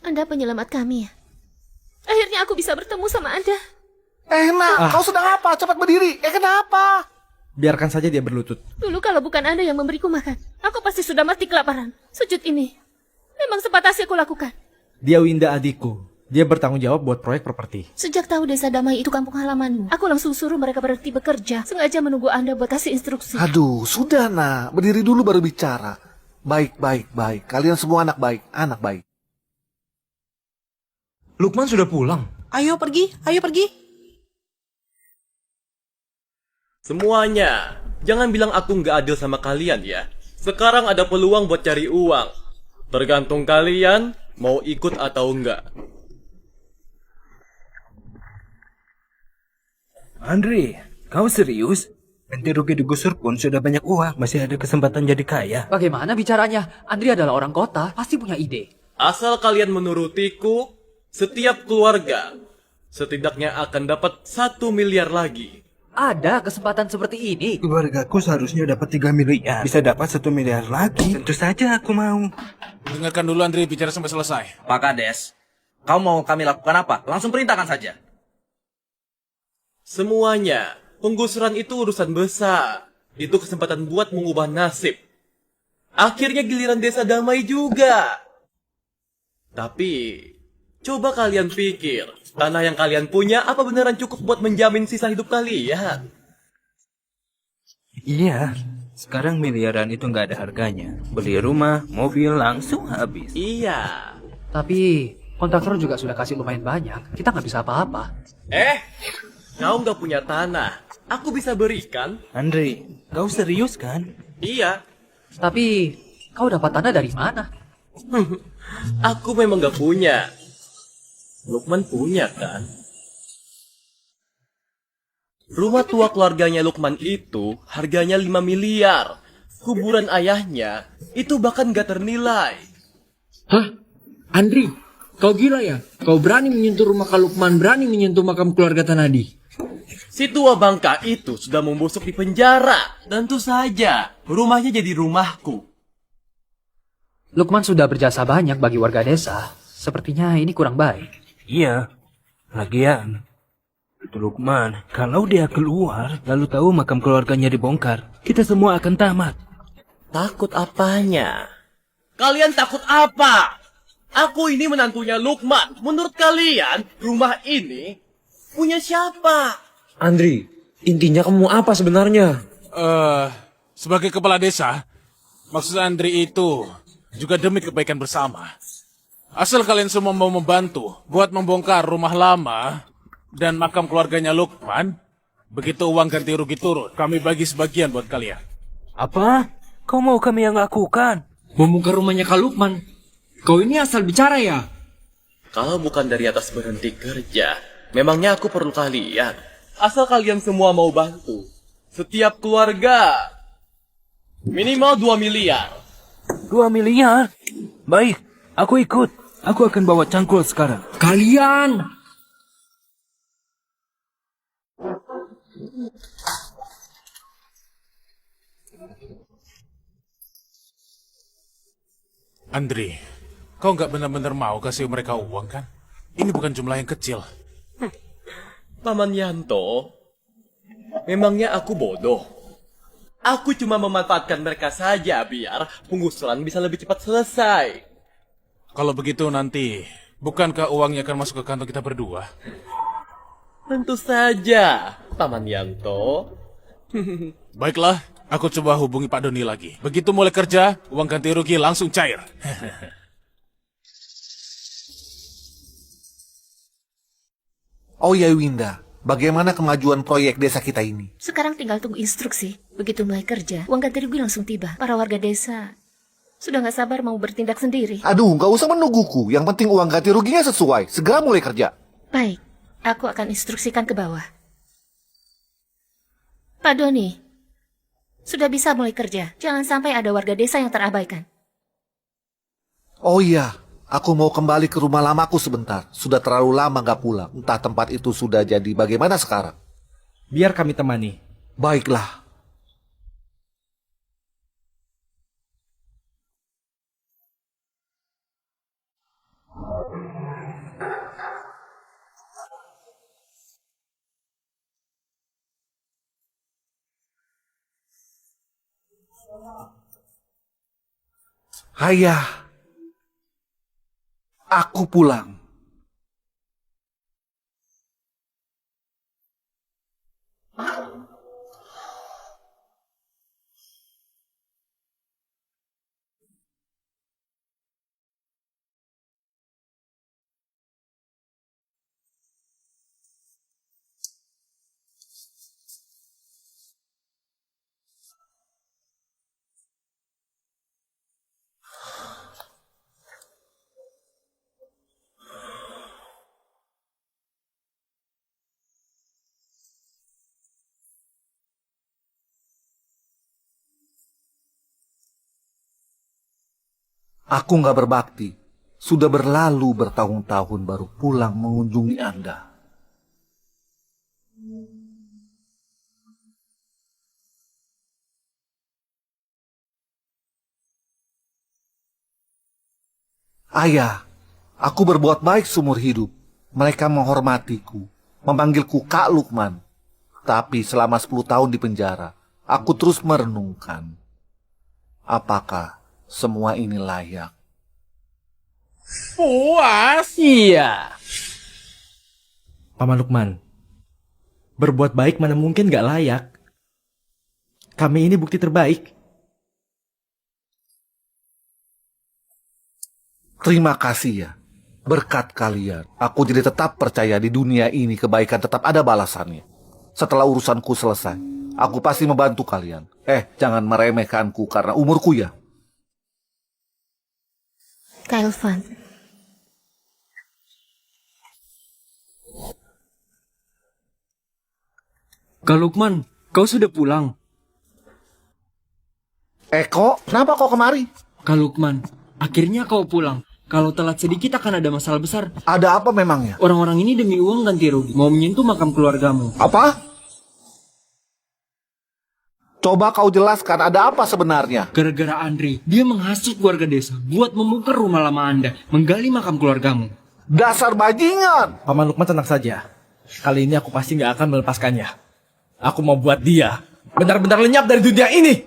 Anda penyelamat kami ya? Akhirnya aku bisa bertemu sama Anda. Kau sedang apa? Cepat berdiri. Kenapa? Biarkan saja dia berlutut. Dulu kalau bukan Anda yang memberiku makan, aku pasti sudah mati kelaparan. Sujud ini memang sepantasnya aku lakukan. Dia Winda adikku. Dia bertanggung jawab buat proyek properti. Sejak tahu desa damai itu kampung halamanmu, aku langsung suruh mereka berhenti bekerja. Sengaja menunggu Anda buat kasih instruksi. Aduh, sudah nak. Berdiri dulu baru bicara. Baik. Kalian semua anak baik. Anak baik. Lukman sudah pulang. Ayo pergi. Semuanya, jangan bilang aku nggak adil sama kalian ya. Sekarang ada peluang buat cari uang. Tergantung kalian mau ikut atau enggak. Andre, kau serius? Ganti rugi digusur pun sudah banyak uang. Masih ada kesempatan jadi kaya. Bagaimana bicaranya? Andri adalah orang kota, pasti punya ide. Asal kalian menurutiku, setiap keluarga setidaknya akan dapat 1 miliar lagi. Ada kesempatan seperti ini. Keluargaku seharusnya dapat 3 miliar. Bisa dapat 1 miliar lagi. Tentu saja aku mau. Dengarkan dulu Andre bicara sampai selesai. Pak Kades, kau mau kami lakukan apa? Langsung perintahkan saja. Semuanya, penggusuran itu urusan besar. Itu kesempatan buat mengubah nasib. Akhirnya giliran desa damai juga. Tapi, coba kalian pikir, tanah yang kalian punya apa beneran cukup buat menjamin sisa hidup kalian? Iya, sekarang miliaran itu nggak ada harganya. Beli rumah, mobil langsung habis. Iya. Tapi kontraktor juga sudah kasih lumayan banyak. Kita nggak bisa apa-apa. Kau nggak punya tanah. Aku bisa berikan. Andre, kau serius kan? Iya. Tapi kau dapat tanah dari mana? Aku memang nggak punya. Lukman punya kan? Rumah tua keluarganya Lukman itu harganya 5 miliar. Kuburan ayahnya itu bahkan gak ternilai. Hah? Andri, kau gila ya? Kau berani menyentuh rumah Kak Lukman, berani menyentuh makam keluarga Tanadi. Si tua bangka itu sudah membusuk di penjara. Tentu saja, rumahnya jadi rumahku. Lukman sudah berjasa banyak bagi warga desa. Sepertinya ini kurang baik. Iya, lagian itu Lukman, kalau dia keluar lalu tahu makam keluarganya dibongkar, kita semua akan tamat. Takut apanya? Kalian takut apa? Aku ini menantunya Lukman. Menurut kalian, rumah ini Punya siapa? Andri, intinya kamu apa sebenarnya? Sebagai kepala desa, maksud Andri itu juga demi kebaikan bersama. Asal kalian semua mau membantu buat membongkar rumah lama dan makam keluarganya Lukman, begitu uang ganti rugi turun, kami bagi sebagian buat kalian. Apa? Kau mau kami yang lakukan? Membongkar rumahnya Kak Lukman. Kau ini asal bicara ya? Kalau bukan dari atas berhenti kerja, memangnya aku perlu kalian. Asal kalian semua mau bantu. Setiap keluarga minimal 2 miliar. 2 miliar? Baik, aku ikut. Aku akan bawa cangkul sekarang. Kalian! Andri, kau nggak benar-benar mau kasih mereka uang kan? Ini bukan jumlah yang kecil. Paman Yanto, memangnya aku bodoh? Aku cuma memanfaatkan mereka saja biar pengusulan bisa lebih cepat selesai. Kalau begitu nanti, bukankah uangnya akan masuk ke kantong kita berdua? Tentu saja, Paman Yanto. Baiklah, aku coba hubungi Pak Doni lagi. Begitu mulai kerja, uang ganti rugi langsung cair. Oh ya Winda, bagaimana kemajuan proyek desa kita ini? Sekarang tinggal tunggu instruksi. Begitu mulai kerja, uang ganti rugi langsung tiba. Para warga desa sudah nggak sabar mau bertindak sendiri. Aduh, nggak usah menungguku. Yang penting uang ganti ruginya sesuai. Segera mulai kerja. Baik, aku akan instruksikan ke bawah. Pak Doni, sudah bisa mulai kerja. Jangan sampai ada warga desa yang terabaikan. Oh iya, aku mau kembali ke rumah lamaku sebentar. Sudah terlalu lama nggak pulang. Entah tempat itu sudah jadi bagaimana sekarang. Biar kami temani. Baiklah. Ayah, aku pulang. Aku nggak berbakti. Sudah berlalu bertahun-tahun baru pulang mengunjungi Anda. Ayah, aku berbuat baik seumur hidup. Mereka menghormatiku, memanggilku Kak Lukman. Tapi selama 10 tahun di penjara, aku terus merenungkan. Apakah semua ini layak? Puas? Iya. Paman Lukman, berbuat baik mana mungkin gak layak. Kami ini bukti terbaik. Terima kasih ya. Berkat kalian, aku jadi tetap percaya di dunia ini kebaikan tetap ada balasannya. Setelah urusanku selesai, aku pasti membantu kalian. Jangan meremehkanku karena umurku ya. Kak Elvan. Kak Lukman, kau sudah pulang? Eko, kenapa kau kemari? Kak Lukman, akhirnya kau pulang. Kalau telat sedikit akan ada masalah besar. Ada apa memangnya? Orang-orang ini demi uang ganti rugi mau menyentuh makam keluargamu. Apa? Coba kau jelaskan ada apa sebenarnya? Gara-gara Andri, dia menghasut warga desa buat membongkar rumah lama Anda, menggali makam keluargamu. Dasar bajingan! Paman Lukman tenang saja. Kali ini aku pasti gak akan melepaskannya. Aku mau buat dia benar-benar lenyap dari dunia ini.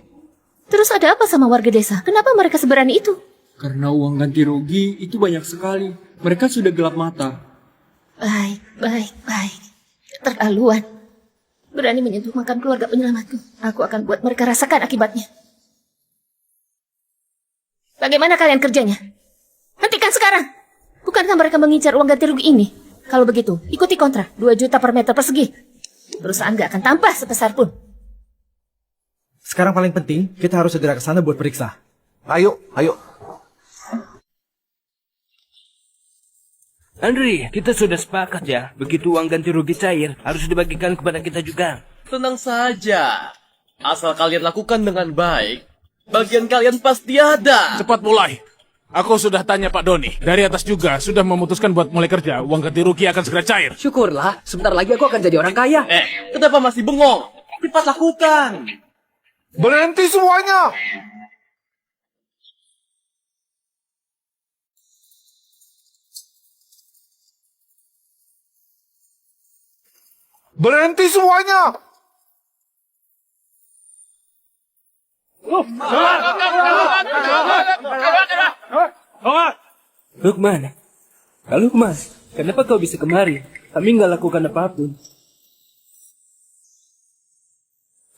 Terus ada apa sama warga desa? Kenapa mereka seberani itu? Karena uang ganti rugi itu banyak sekali. Mereka sudah gelap mata. Baik, baik, baik. Keterlaluan. Berani menyentuh makam keluarga penyelamatku. Aku akan buat mereka rasakan akibatnya. Bagaimana kalian kerjanya? Hentikan sekarang! Bukankah mereka mengincar uang ganti rugi ini? Kalau begitu, ikuti kontrak 2 juta per meter persegi. Perusahaan gak akan tambah sebesar pun. Sekarang paling penting, kita harus segera ke sana buat periksa. Ayo, ayo. Andri, kita sudah sepakat ya. Begitu uang ganti rugi cair, harus dibagikan kepada kita juga. Tenang saja. Asal kalian lakukan dengan baik, bagian kalian pasti ada. Cepat mulai. Aku sudah tanya Pak Doni. Dari atas juga sudah memutuskan buat mulai kerja. Uang ganti rugi akan segera cair. Syukurlah, sebentar lagi aku akan jadi orang kaya. Kenapa masih bengong? Cepat lakukan. Berhenti semuanya! Berhenti semuanya! Lukman, Lukman, kenapa kau bisa kemari? Kami nggak lakukan apapun.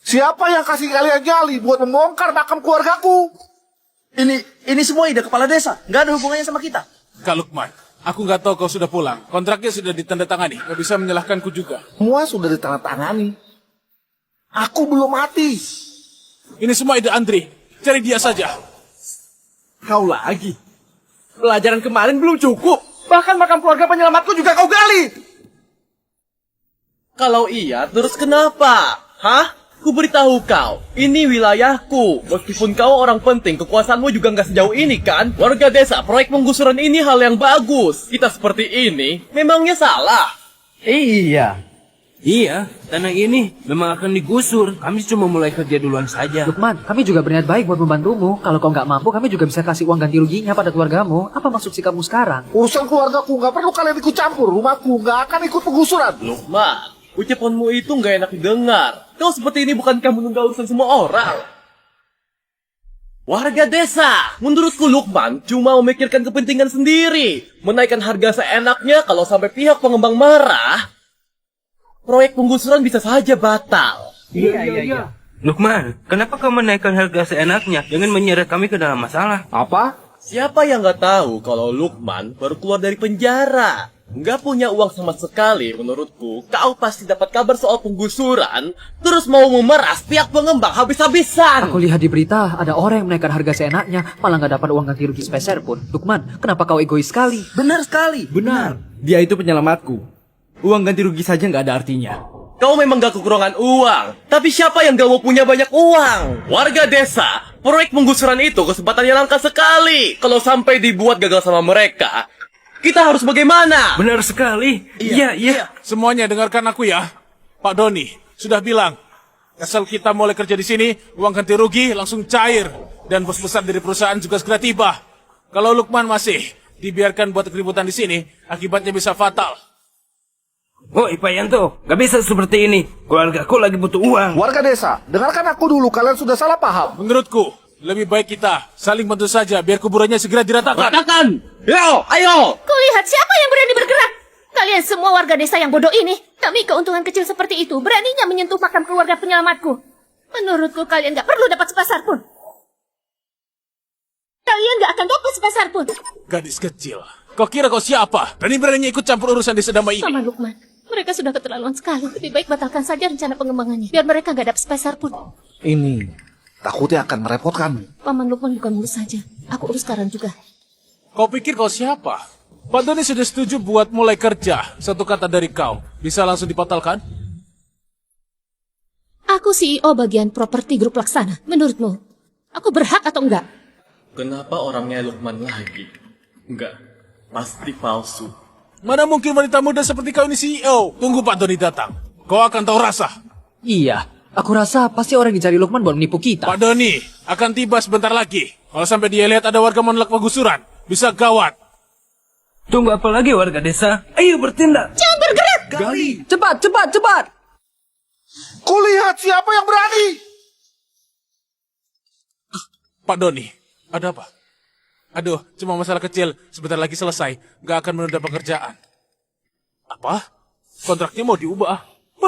Siapa yang kasih kalian nyali buat membongkar makam keluargaku? Ini semua ide kepala desa. Nggak ada hubungannya sama kita. Kak Lukman, aku nggak tahu kau sudah pulang. Kontraknya sudah ditandatangani. Nggak bisa menyalahkanku juga. Semua sudah ditandatangani. Aku belum mati. Ini semua ide Andri. Cari dia saja. Kau lagi? Pelajaran kemarin belum cukup. Bahkan makam keluarga penyelamatku juga kau gali. Kalau iya, terus kenapa? Hah? Ku beritahu kau, ini wilayahku. Meskipun kau orang penting, kekuasaanmu juga nggak sejauh ini kan? Warga desa, proyek penggusuran ini hal yang bagus. Kita seperti ini, memangnya salah? Iya, tanah ini memang akan digusur. Kami cuma mulai kerja duluan saja. Lukman, kami juga berniat baik buat membantumu. Kalau kau nggak mampu, kami juga bisa kasih uang ganti ruginya pada keluargamu. Apa maksud sikapmu sekarang? Urusan keluargaku nggak perlu kalian ikut campur. Rumahku nggak akan ikut penggusuran. Lukman, ucapanmu itu nggak enak didengar. Kau seperti ini bukankah menunda urusan semua orang? Warga desa, menurutku Lukman cuma memikirkan kepentingan sendiri. Menaikkan harga seenaknya, kalau sampai pihak pengembang marah, proyek penggusuran bisa saja batal. Iya. Lukman, kenapa kau menaikkan harga seenaknya dengan menyeret kami ke dalam masalah? Apa? Siapa yang nggak tahu kalau Lukman baru keluar dari penjara? Nggak punya uang sama sekali, menurutku. Kau pasti dapat kabar soal penggusuran, terus mau memeras pihak pengembang habis-habisan. Aku lihat di berita, ada orang yang menaikkan harga seenaknya, malah nggak dapat uang ganti rugi sepeser pun. Lukman, kenapa kau egois sekali? Benar sekali. Benar. Dia itu penyelamatku. Uang ganti rugi saja nggak ada artinya. Kau memang gak kekurangan uang, tapi siapa yang gak mau punya banyak uang? Warga desa, proyek penggusuran itu kesempatannya langka sekali. Kalau sampai dibuat gagal sama mereka, kita harus bagaimana? Benar sekali. Iya. Semuanya dengarkan aku ya. Pak Doni sudah bilang, asal kita mulai kerja di sini, uang ganti rugi langsung cair. Dan bos besar dari perusahaan juga segera tiba. Kalau Lukman masih dibiarkan buat keributan di sini, akibatnya bisa fatal. Oh, Pak Yanto, gak bisa seperti ini. Keluargaku lagi butuh uang. Warga desa, dengarkan aku dulu. Kalian sudah salah paham. Menurutku, lebih baik kita saling bantu saja biar kuburannya segera diratakan. Ratakan! Ayo! Kau lihat siapa yang berani bergerak? Kalian semua warga desa yang bodoh ini. Demi keuntungan kecil seperti itu, beraninya menyentuh makam keluarga penyelamatku. Menurutku kalian gak perlu dapat sepeser pun. Kalian gak akan dapat sepeser pun. Gadis kecil, kau kira kau siapa? Berani-beraninya ikut campur urusan desa damai ini. Paman Lukman, mereka sudah keterlaluan sekali. Lebih baik batalkan saja rencana pengembangannya, biar mereka gak dapat sepeser pun. Ini takutnya akan merepotkan. Paman Lukman bukan urus saja, aku urus sekarang juga. Kau pikir kau siapa? Pak Doni sudah setuju buat mulai kerja. Satu kata dari kau, bisa langsung dibatalkan? Aku CEO bagian properti grup Laksana. Menurutmu, aku berhak atau enggak? Kenapa orangnya Lukman lagi? Enggak, pasti palsu. Mana mungkin wanita muda seperti kau ini CEO? Tunggu Pak Doni datang. Kau akan tahu rasa. Iya, aku rasa pasti orang yang dicari Lukman buat menipu kita. Pak Doni akan tiba sebentar lagi. Kalau sampai dia lihat ada warga menolak penggusuran, bisa gawat. Tunggu apa lagi warga desa? Ayo bertindak. Jangan bergerak! Gali! Cepat! Kulihat siapa yang berani! Pak Doni, ada apa? Aduh, cuma masalah kecil. Sebentar lagi selesai. Gak akan menunda pekerjaan. Apa? Kontraknya mau diubah?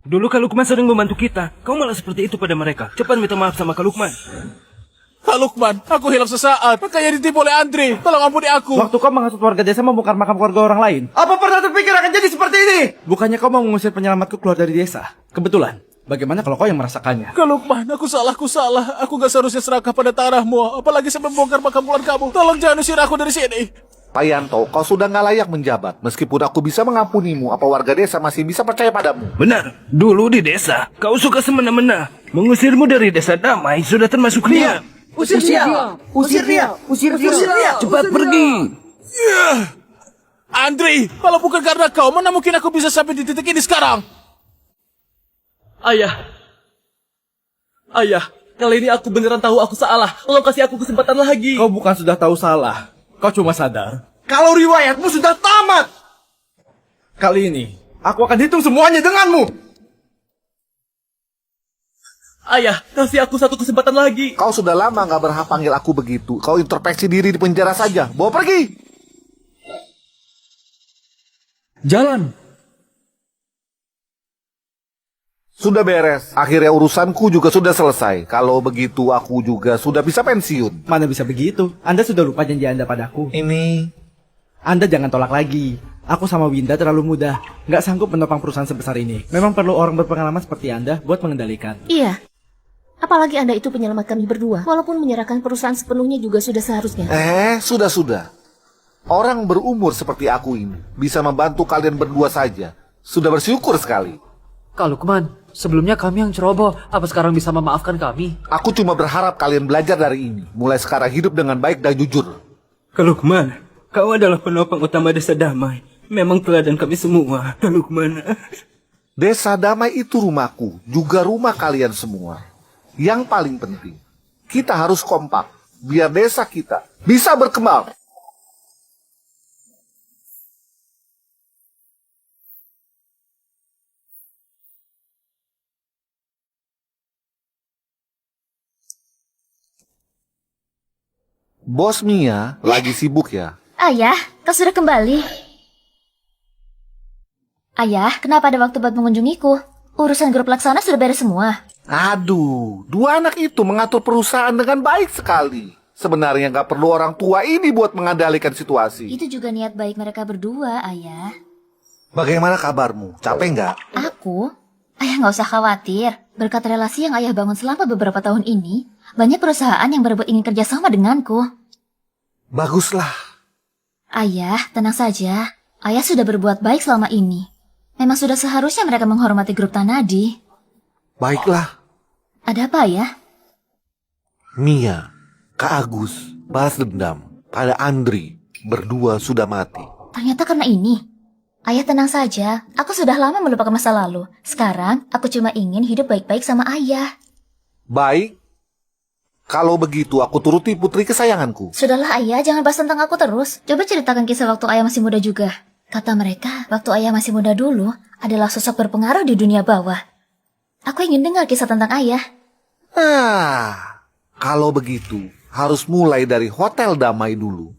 Dulu Kak Lukman sering membantu kita. Kau malah seperti itu pada mereka. Cepat minta maaf sama Kak Lukman. Kak Lukman, aku hilang sesaat. Makanya ditipu oleh Andre. Tolong ampuni aku. Waktu kau menghasut warga desa membongkar makam keluarga orang lain, apa pernah terpikir akan jadi seperti ini? Bukannya kau mau mengusir penyelamatku keluar dari desa? Kebetulan. Bagaimana kalau kau yang merasakannya? Kak Lukman, aku salah. Aku gak seharusnya serakah pada tanahmu. Apalagi sampai membongkar makam keluarga kamu. Tolong jangan usir aku dari sini. Pak Yanto, kau sudah nggak layak menjabat. Meskipun aku bisa mengampunimu, apa warga desa masih bisa percaya padamu? Benar, dulu di desa, kau suka semena-mena. Mengusirmu dari desa damai sudah termasuk riya. Usir dia! Usir dia! Usir dia! Cepat pergi! Andre, kalau bukan karena kau, mana mungkin aku bisa sampai di titik ini sekarang? Ayah, kali ini aku beneran tahu aku salah. Tolong kasih aku kesempatan lagi. Kau bukan sudah tahu salah. Kau cuma sadar kalau riwayatmu sudah tamat. Kali ini, aku akan hitung semuanya denganmu. Ayah, kasih aku satu kesempatan lagi. Kau sudah lama nggak berhak panggil aku begitu. Kau introspeksi diri di penjara saja. Bawa pergi. Jalan. Sudah beres. Akhirnya urusanku juga sudah selesai. Kalau begitu aku juga sudah bisa pensiun. Mana bisa begitu? Anda sudah lupa janji Anda padaku. Ini... Anda jangan tolak lagi. Aku sama Winda terlalu muda. Nggak sanggup menopang perusahaan sebesar ini. Memang perlu orang berpengalaman seperti Anda buat mengendalikan. Iya. Apalagi Anda itu penyelamat kami berdua. Walaupun menyerahkan perusahaan sepenuhnya juga sudah seharusnya. Sudah. Orang berumur seperti aku ini bisa membantu kalian berdua saja. Sudah bersyukur sekali. Kak Lukman, sebelumnya kami yang ceroboh. Apa sekarang bisa memaafkan kami? Aku cuma berharap kalian belajar dari ini. Mulai sekarang hidup dengan baik dan jujur. Kak Lukman, kau adalah penopang utama desa damai. Memang teladan kami semua, Kak Lukman. Desa damai itu rumahku, juga rumah kalian semua. Yang paling penting, kita harus kompak. Biar desa kita bisa berkembang. Bos Mia lagi sibuk ya? Ayah, kau sudah kembali. Ayah, kenapa ada waktu buat mengunjungiku? Urusan grup laksana sudah beres semua. Aduh, dua anak itu mengatur perusahaan dengan baik sekali. Sebenarnya nggak perlu orang tua ini buat mengendalikan situasi. Itu juga niat baik mereka berdua, Ayah. Bagaimana kabarmu? Capek nggak? Aku? Ayah nggak usah khawatir. Berkat relasi yang Ayah bangun selama beberapa tahun ini, banyak perusahaan yang berebut ingin kerjasama denganku. Baguslah. Ayah, tenang saja. Ayah sudah berbuat baik selama ini. Memang sudah seharusnya mereka menghormati grup Tanadi. Baiklah. Ada apa ya? Mia, Kak Agus, balas dendam pada Andri. Berdua sudah mati. Ternyata karena ini. Ayah tenang saja. Aku sudah lama melupakan masa lalu. Sekarang, aku cuma ingin hidup baik-baik sama Ayah. Baik. Kalau begitu, aku turuti putri kesayanganku. Sudahlah Ayah, jangan bahas tentang aku terus. Coba ceritakan kisah waktu Ayah masih muda juga. Kata mereka, waktu Ayah masih muda dulu, adalah sosok berpengaruh di dunia bawah. Aku ingin dengar kisah tentang Ayah. Kalau begitu, harus mulai dari Hotel Damai dulu.